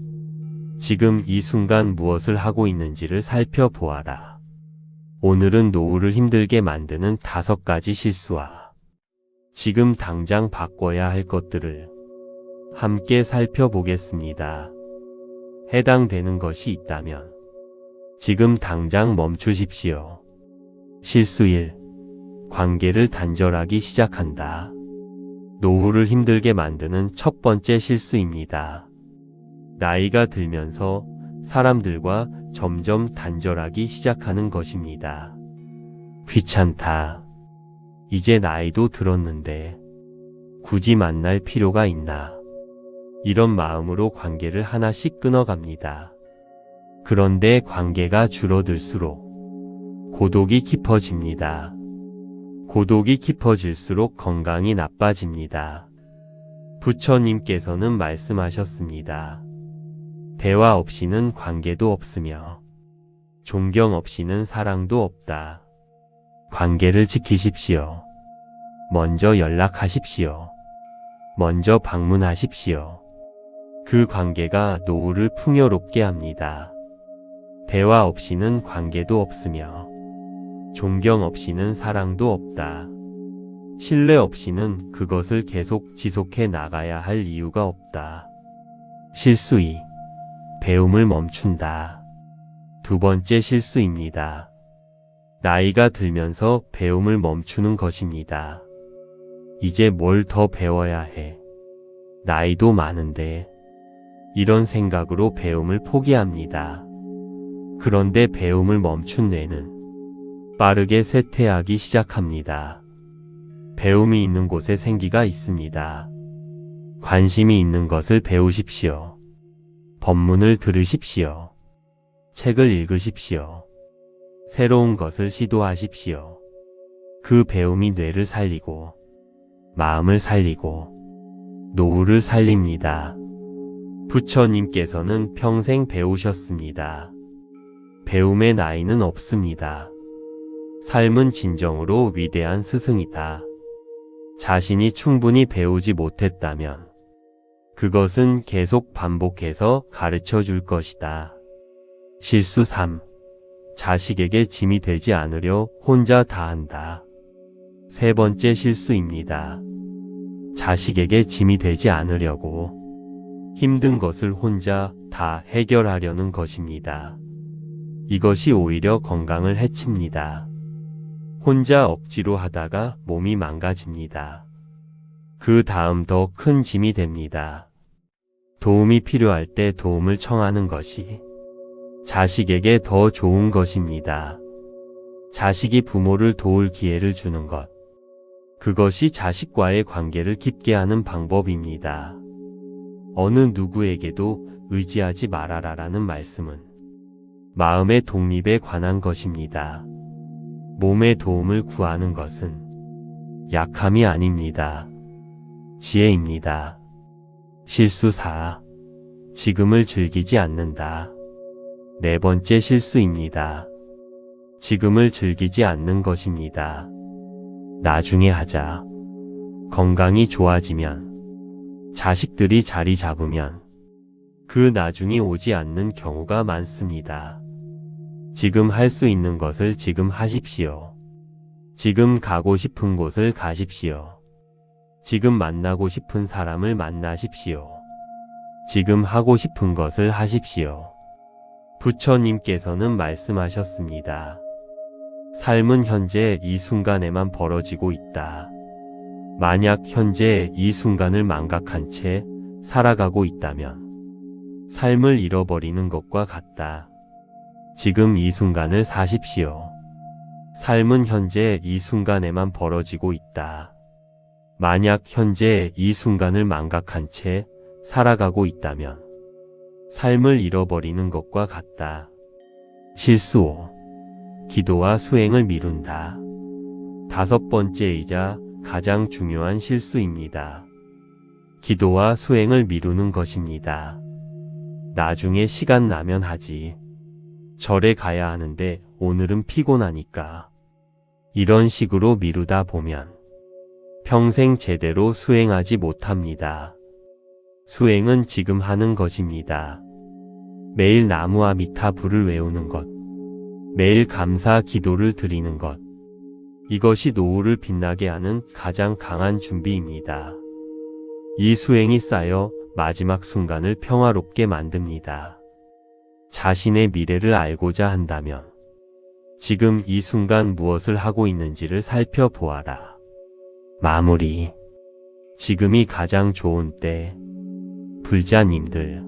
지금 이 순간 무엇을 하고 있는지를 살펴보아라. 오늘은 노후를 힘들게 만드는 5가지 실수와 지금 당장 바꿔야 할 것들을 함께 살펴보겠습니다. 해당되는 것이 있다면 지금 당장 멈추십시오. 실수 1. 관계를 단절하기 시작한다. 노후를 힘들게 만드는 첫 번째 실수입니다. 나이가 들면서 사람들과 점점 단절하기 시작하는 것입니다. 귀찮다. 이제 나이도 들었는데 굳이 만날 필요가 있나. 이런 마음으로 관계를 하나씩 끊어갑니다. 그런데 관계가 줄어들수록 고독이 깊어집니다. 고독이 깊어질수록 건강이 나빠집니다. 부처님께서는 말씀하셨습니다. 대화 없이는 관계도 없으며 존경 없이는 사랑도 없다. 관계를 지키십시오. 먼저 연락하십시오. 먼저 방문하십시오. 그 관계가 노후를 풍요롭게 합니다. 대화 없이는 관계도 없으며 존경 없이는 사랑도 없다. 신뢰 없이는 그것을 계속 지속해 나가야 할 이유가 없다. 실수 2. 배움을 멈춘다. 2번째 실수입니다. 나이가 들면서 배움을 멈추는 것입니다. 이제 뭘 더 배워야 해. 나이도 많은데. 이런 생각으로 배움을 포기합니다. 그런데 배움을 멈춘 뇌는 빠르게 쇠퇴하기 시작합니다. 배움이 있는 곳에 생기가 있습니다. 관심이 있는 것을 배우십시오. 법문을 들으십시오. 책을 읽으십시오. 새로운 것을 시도하십시오. 그 배움이 뇌를 살리고 마음을 살리고 노후를 살립니다. 부처님께서는 평생 배우셨습니다. 배움의 나이는 없습니다. 삶은 진정으로 위대한 스승이다. 자신이 충분히 배우지 못했다면 그것은 계속 반복해서 가르쳐 줄 것이다. 실수 3. 자식에게 짐이 되지 않으려 혼자 다 한다. 3번째 실수입니다. 자식에게 짐이 되지 않으려고 힘든 것을 혼자 다 해결하려는 것입니다. 이것이 오히려 건강을 해칩니다. 혼자 억지로 하다가 몸이 망가집니다. 그 다음 더 큰 짐이 됩니다. 도움이 필요할 때 도움을 청하는 것이 자식에게 더 좋은 것입니다. 자식이 부모를 도울 기회를 주는 것. 그것이 자식과의 관계를 깊게 하는 방법입니다. 어느 누구에게도 의지하지 말아라라는 말씀은 마음의 독립에 관한 것입니다. 몸의 도움을 구하는 것은 약함이 아닙니다. 지혜입니다. 실수 4. 지금을 즐기지 않는다. 네 번째 실수입니다. 지금을 즐기지 않는 것입니다. 나중에 하자. 건강이 좋아지면, 자식들이 자리 잡으면 그 나중이 오지 않는 경우가 많습니다. 지금 할 수 있는 것을 지금 하십시오. 지금 가고 싶은 곳을 가십시오. 지금 만나고 싶은 사람을 만나십시오. 지금 하고 싶은 것을 하십시오. 부처님께서는 말씀하셨습니다. 삶은 현재 이 순간에만 벌어지고 있다. 만약 현재 이 순간을 망각한 채 살아가고 있다면 삶을 잃어버리는 것과 같다. 지금 이 순간을 사십시오. 삶은 현재 이 순간에만 벌어지고 있다. 만약 현재 이 순간을 망각한 채 살아가고 있다면 삶을 잃어버리는 것과 같다. 실수 5. 기도와 수행을 미룬다. 다섯 번째이자 가장 중요한 실수입니다. 기도와 수행을 미루는 것입니다. 나중에 시간 나면 하지. 절에 가야 하는데 오늘은 피곤하니까. 이런 식으로 미루다 보면 평생 제대로 수행하지 못합니다. 수행은 지금 하는 것입니다. 매일 나무 아미타불을 외우는 것, 매일 감사 기도를 드리는 것, 이것이 노후를 빛나게 하는 가장 강한 준비입니다. 이 수행이 쌓여 마지막 순간을 평화롭게 만듭니다. 자신의 미래를 알고자 한다면 지금 이 순간 무엇을 하고 있는지를 살펴보아라. 마무리. 지금이 가장 좋은 때. 불자님들,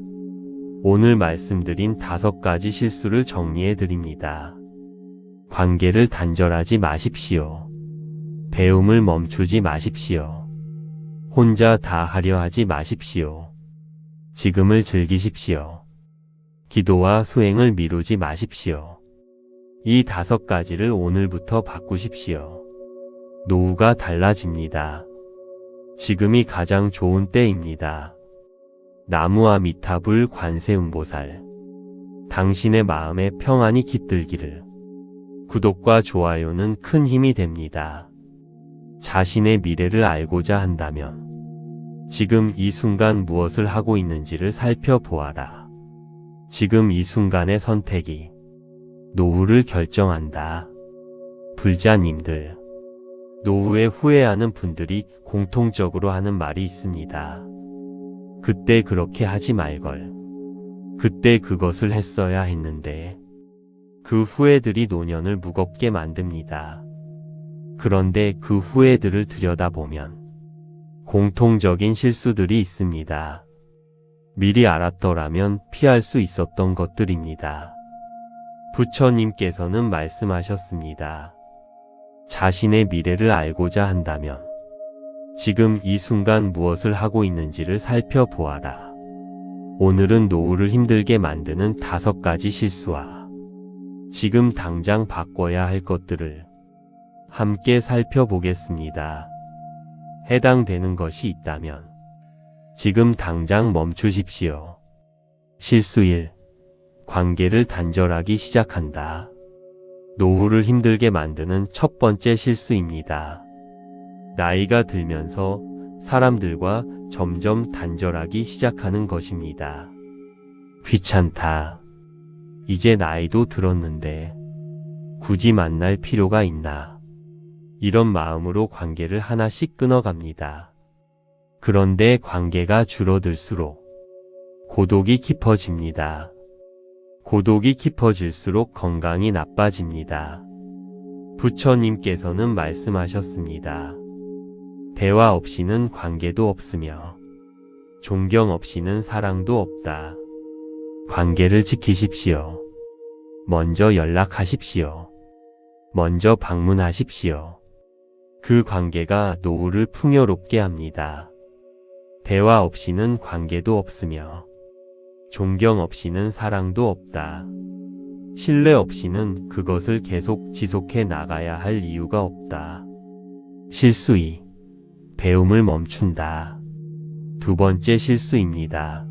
오늘 말씀드린 5가지 실수를 정리해 드립니다. 관계를 단절하지 마십시오. 배움을 멈추지 마십시오. 혼자 다 하려 하지 마십시오. 지금을 즐기십시오. 기도와 수행을 미루지 마십시오. 이 5가지를 오늘부터 바꾸십시오. 노후가 달라집니다. 지금이 가장 좋은 때입니다. 나무아미타불 관세음보살, 당신의 마음에 평안이 깃들기를. 구독과 좋아요는 큰 힘이 됩니다. 자신의 미래를 알고자 한다면 지금 이 순간 무엇을 하고 있는지를 살펴보아라. 지금 이 순간의 선택이 노후를 결정한다. 불자님들, 노후에 후회하는 분들이 공통적으로 하는 말이 있습니다. 그때 그렇게 하지 말걸. 그때 그것을 했어야 했는데. 그 후회들이 노년을 무겁게 만듭니다. 그런데 그 후회들을 들여다보면 공통적인 실수들이 있습니다. 미리 알았더라면 피할 수 있었던 것들입니다. 부처님께서는 말씀하셨습니다. 자신의 미래를 알고자 한다면 지금 이 순간 무엇을 하고 있는지를 살펴보아라. 오늘은 노후를 힘들게 만드는 5가지 실수와 지금 당장 바꿔야 할 것들을 함께 살펴보겠습니다. 해당되는 것이 있다면 지금 당장 멈추십시오. 실수 1. 관계를 단절하기 시작한다. 노후를 힘들게 만드는 첫 번째 실수입니다. 나이가 들면서 사람들과 점점 단절하기 시작하는 것입니다. 귀찮다. 이제 나이도 들었는데 굳이 만날 필요가 있나. 이런 마음으로 관계를 하나씩 끊어갑니다. 그런데 관계가 줄어들수록 고독이 깊어집니다. 고독이 깊어질수록 건강이 나빠집니다. 부처님께서는 말씀하셨습니다. 대화 없이는 관계도 없으며 존경 없이는 사랑도 없다. 관계를 지키십시오. 먼저 연락하십시오. 먼저 방문하십시오. 그 관계가 노후를 풍요롭게 합니다. 대화 없이는 관계도 없으며 존경 없이는 사랑도 없다. 신뢰 없이는 그것을 계속 지속해 나가야 할 이유가 없다. 실수 2. 배움을 멈춘다. 두 번째 실수입니다.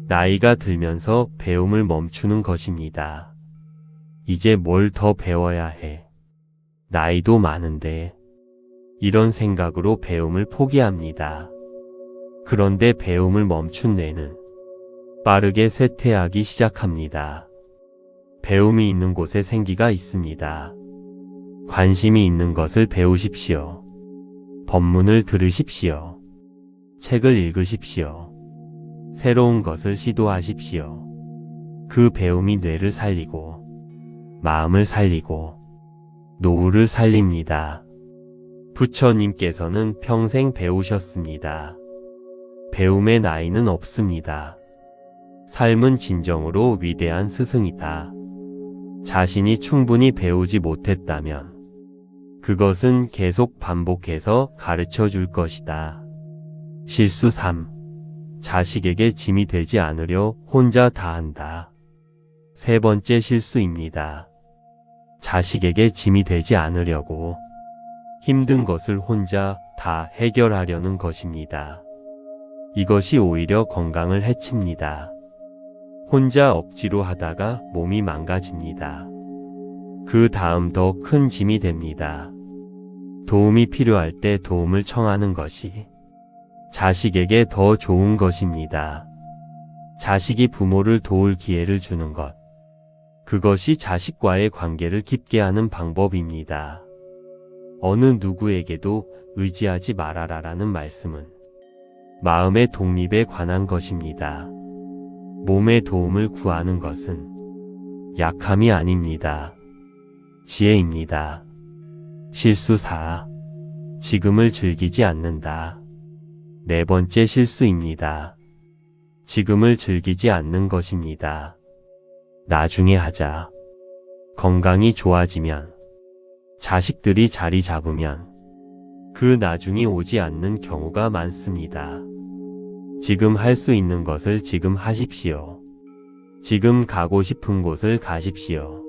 나이가 들면서 배움을 멈추는 것입니다. 이제 뭘 더 배워야 해. 나이도 많은데. 이런 생각으로 배움을 포기합니다. 그런데 배움을 멈춘 뇌는 빠르게 쇠퇴하기 시작합니다. 배움이 있는 곳에 생기가 있습니다. 관심이 있는 것을 배우십시오. 법문을 들으십시오. 책을 읽으십시오. 새로운 것을 시도하십시오. 그 배움이 뇌를 살리고 마음을 살리고 노후를 살립니다. 부처님께서는 평생 배우셨습니다. 배움의 나이는 없습니다. 삶은 진정으로 위대한 스승이다. 자신이 충분히 배우지 못했다면 그것은 계속 반복해서 가르쳐 줄 것이다. 실수 3. 자식에게 짐이 되지 않으려 혼자 다 한다. 세 번째 실수입니다. 자식에게 짐이 되지 않으려고 힘든 것을 혼자 다 해결하려는 것입니다. 이것이 오히려 건강을 해칩니다. 혼자 억지로 하다가 몸이 망가집니다. 그 다음 더 큰 짐이 됩니다. 도움이 필요할 때 도움을 청하는 것이 자식에게 더 좋은 것입니다. 자식이 부모를 도울 기회를 주는 것. 그것이 자식과의 관계를 깊게 하는 방법입니다. 어느 누구에게도 의지하지 말아라라는 말씀은 마음의 독립에 관한 것입니다. 몸의 도움을 구하는 것은 약함이 아닙니다. 지혜입니다. 실수 4. 지금을 즐기지 않는다. 네 번째 실수입니다. 지금을 즐기지 않는 것입니다. 나중에 하자. 건강이 좋아지면, 자식들이 자리 잡으면 그 나중이 오지 않는 경우가 많습니다. 지금 할 수 있는 것을 지금 하십시오. 지금 가고 싶은 곳을 가십시오.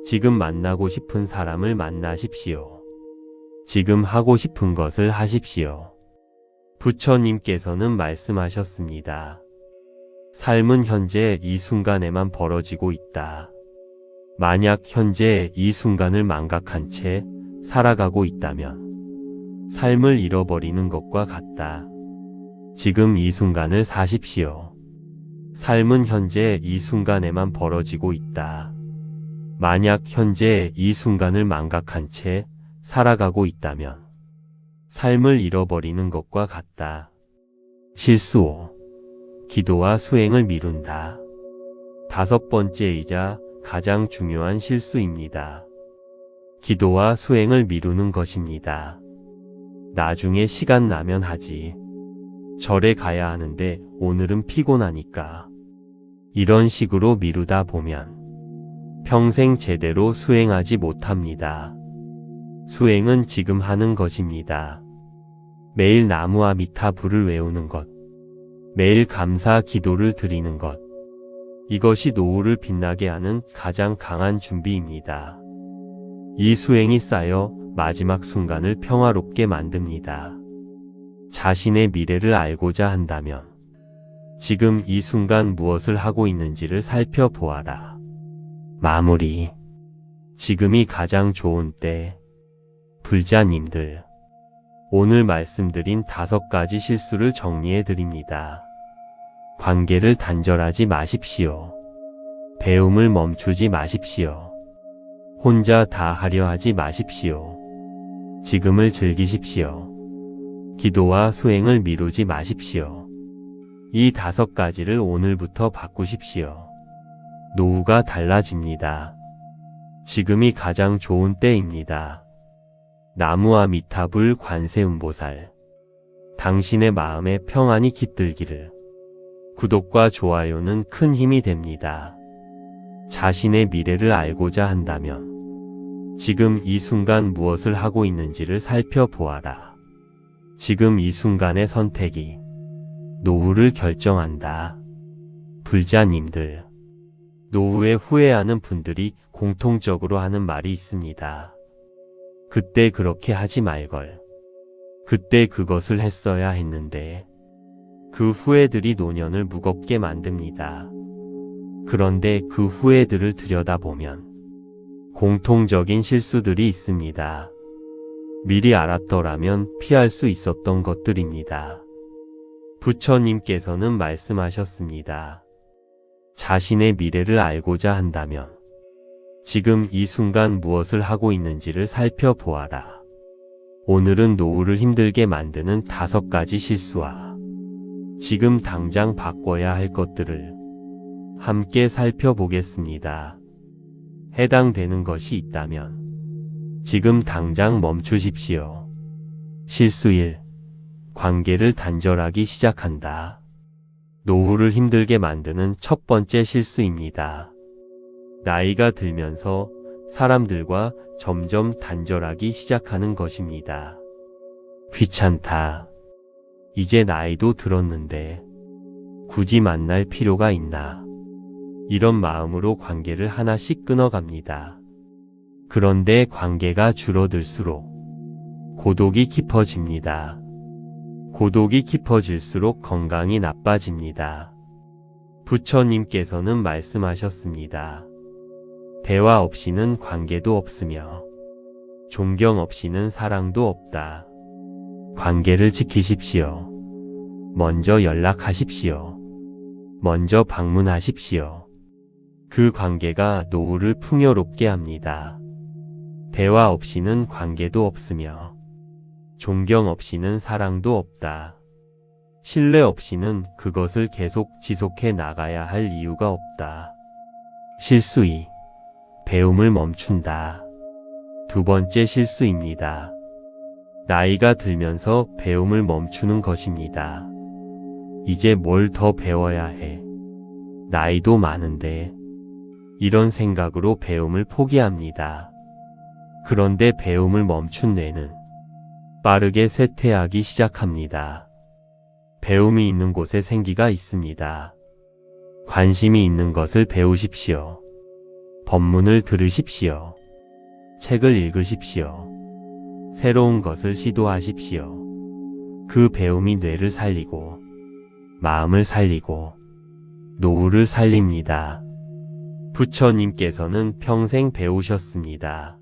지금 만나고 싶은 사람을 만나십시오. 지금 하고 싶은 것을 하십시오. 부처님께서는 말씀하셨습니다. 삶은 현재 이 순간에만 벌어지고 있다. 만약 현재 이 순간을 망각한 채 살아가고 있다면 삶을 잃어버리는 것과 같다. 지금 이 순간을 사십시오. 삶은 현재 이 순간에만 벌어지고 있다. 만약 현재 이 순간을 망각한 채 살아가고 있다면 삶을 잃어버리는 것과 같다. 실수 5. 기도와 수행을 미룬다. 다섯 번째이자 가장 중요한 실수입니다. 기도와 수행을 미루는 것입니다. 나중에 시간 나면 하지. 절에 가야 하는데 오늘은 피곤하니까. 이런 식으로 미루다 보면 평생 제대로 수행하지 못합니다. 수행은 지금 하는 것입니다. 매일 나무아미타불을 외우는 것, 매일 감사 기도를 드리는 것, 이것이 노후를 빛나게 하는 가장 강한 준비입니다. 이 수행이 쌓여 마지막 순간을 평화롭게 만듭니다. 자신의 미래를 알고자 한다면 지금 이 순간 무엇을 하고 있는지를 살펴보아라. 마무리. 지금이 가장 좋은 때. 불자님들, 오늘 말씀드린 5가지 실수를 정리해 드립니다. 관계를 단절하지 마십시오. 배움을 멈추지 마십시오. 혼자 다 하려 하지 마십시오. 지금을 즐기십시오. 기도와 수행을 미루지 마십시오. 이 5가지를 오늘부터 바꾸십시오. 노후가 달라집니다. 지금이 가장 좋은 때입니다. 나무아 미타불 관세음보살. 당신의 마음에 평안이 깃들기를. 구독과 좋아요는 큰 힘이 됩니다. 자신의 미래를 알고자 한다면 지금 이 순간 무엇을 하고 있는지를 살펴보아라. 지금 이 순간의 선택이 노후를 결정한다. 불자님들, 노후에 후회하는 분들이 공통적으로 하는 말이 있습니다. 그때 그렇게 하지 말걸. 그때 그것을 했어야 했는데. 그 후회들이 노년을 무겁게 만듭니다. 그런데 그 후회들을 들여다보면 공통적인 실수들이 있습니다. 미리 알았더라면 피할 수 있었던 것들입니다. 부처님께서는 말씀하셨습니다. 자신의 미래를 알고자 한다면 지금 이 순간 무엇을 하고 있는지를 살펴보아라. 오늘은 노후를 힘들게 만드는 5가지 실수와 지금 당장 바꿔야 할 것들을 함께 살펴보겠습니다. 해당되는 것이 있다면 지금 당장 멈추십시오. 실수 1. 관계를 단절하기 시작한다. 노후를 힘들게 만드는 첫 번째 실수입니다. 나이가 들면서 사람들과 점점 단절하기 시작하는 것입니다. 귀찮다. 이제 나이도 들었는데 굳이 만날 필요가 있나. 이런 마음으로 관계를 하나씩 끊어갑니다. 그런데 관계가 줄어들수록 고독이 깊어집니다. 고독이 깊어질수록 건강이 나빠집니다. 부처님께서는 말씀하셨습니다. 대화 없이는 관계도 없으며 존경 없이는 사랑도 없다. 관계를 지키십시오. 먼저 연락하십시오. 먼저 방문하십시오. 그 관계가 노후를 풍요롭게 합니다. 대화 없이는 관계도 없으며 존경 없이는 사랑도 없다. 신뢰 없이는 그것을 계속 지속해 나가야 할 이유가 없다. 실수 2. 배움을 멈춘다. 두 번째 실수입니다. 나이가 들면서 배움을 멈추는 것입니다. 이제 뭘 더 배워야 해. 나이도 많은데. 이런 생각으로 배움을 포기합니다. 그런데 배움을 멈춘 뇌는 빠르게 쇠퇴하기 시작합니다. 배움이 있는 곳에 생기가 있습니다. 관심이 있는 것을 배우십시오. 법문을 들으십시오. 책을 읽으십시오. 새로운 것을 시도하십시오. 그 배움이 뇌를 살리고 마음을 살리고 노후를 살립니다. 부처님께서는 평생 배우셨습니다.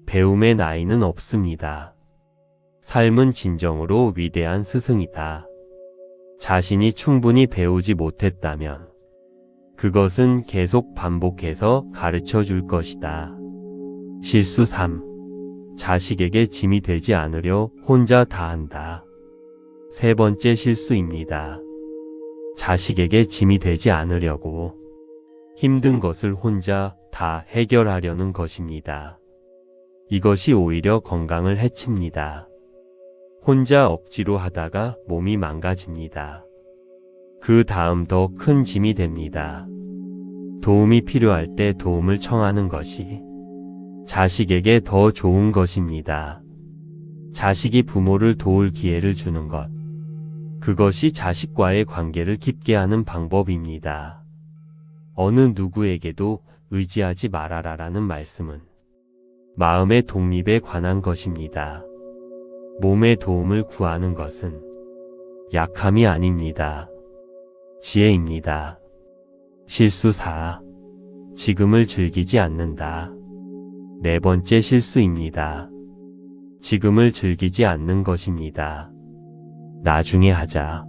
배움의 나이는 없습니다. 삶은 진정으로 위대한 스승이다. 자신이 충분히 배우지 못했다면 그것은 계속 반복해서 가르쳐 줄 것이다. 실수 3. 자식에게 짐이 되지 않으려 혼자 다 한다. 세 번째 실수입니다. 자식에게 짐이 되지 않으려고 힘든 것을 혼자 다 해결하려는 것입니다. 이것이 오히려 건강을 해칩니다. 혼자 억지로 하다가 몸이 망가집니다. 그 다음 더 큰 짐이 됩니다. 도움이 필요할 때 도움을 청하는 것이 자식에게 더 좋은 것입니다. 자식이 부모를 도울 기회를 주는 것. 그것이 자식과의 관계를 깊게 하는 방법입니다. 어느 누구에게도 의지하지 말아라라는 말씀은 마음의 독립에 관한 것입니다. 몸의 도움을 구하는 것은 약함이 아닙니다. 지혜입니다. 실수 4. 지금을 즐기지 않는다. 네 번째 실수입니다. 지금을 즐기지 않는 것입니다. 나중에 하자.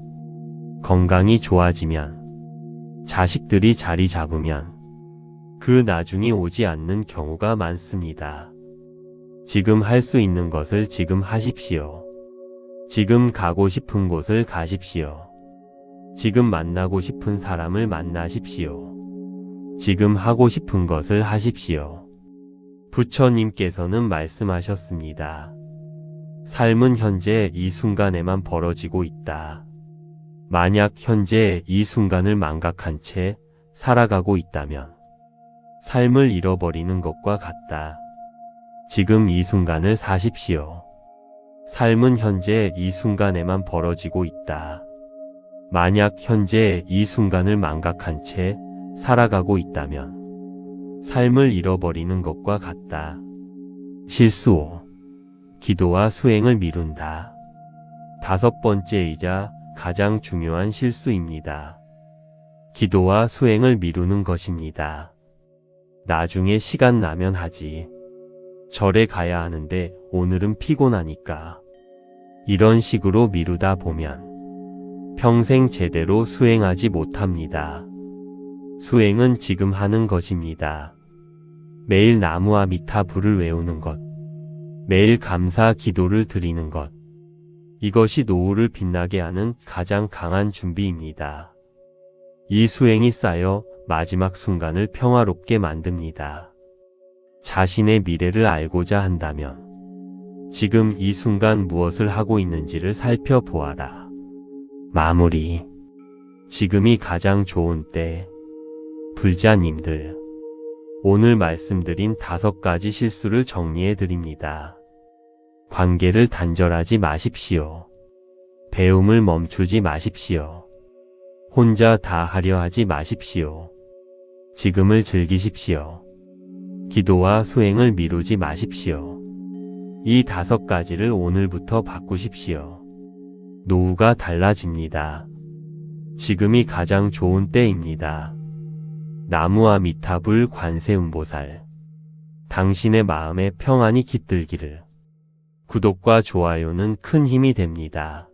건강이 좋아지면, 자식들이 자리 잡으면 그 나중이 오지 않는 경우가 많습니다. 지금 할 수 있는 것을 지금 하십시오. 지금 가고 싶은 곳을 가십시오. 지금 만나고 싶은 사람을 만나십시오. 지금 하고 싶은 것을 하십시오. 부처님께서는 말씀하셨습니다. 삶은 현재 이 순간에만 벌어지고 있다. 만약 현재 이 순간을 망각한 채 살아가고 있다면 삶을 잃어버리는 것과 같다. 지금 이 순간을 사십시오. 삶은 현재 이 순간에만 벌어지고 있다. 만약 현재 이 순간을 망각한 채 살아가고 있다면 삶을 잃어버리는 것과 같다. 실수 5. 기도와 수행을 미룬다. 5번째이자 가장 중요한 실수입니다. 기도와 수행을 미루는 것입니다. 나중에 시간 나면 하지. 절에 가야 하는데 오늘은 피곤하니까. 이런 식으로 미루다 보면 평생 제대로 수행하지 못합니다. 수행은 지금 하는 것입니다. 매일 나무아미타불을 외우는 것, 매일 감사 기도를 드리는 것, 이것이 노후를 빛나게 하는 가장 강한 준비입니다. 이 수행이 쌓여 마지막 순간을 평화롭게 만듭니다. 자신의 미래를 알고자 한다면 지금 이 순간 무엇을 하고 있는지를 살펴보아라. 마무리. 지금이 가장 좋은 때. 불자님들, 오늘 말씀드린 5가지 실수를 정리해 드립니다. 관계를 단절하지 마십시오. 배움을 멈추지 마십시오. 혼자 다 하려 하지 마십시오. 지금을 즐기십시오. 기도와 수행을 미루지 마십시오. 이 5가지를 오늘부터 바꾸십시오. 노후가 달라집니다. 지금이 가장 좋은 때입니다. 나무아미타불 관세음보살, 당신의 마음에 평안이 깃들기를. 구독과 좋아요는 큰 힘이 됩니다.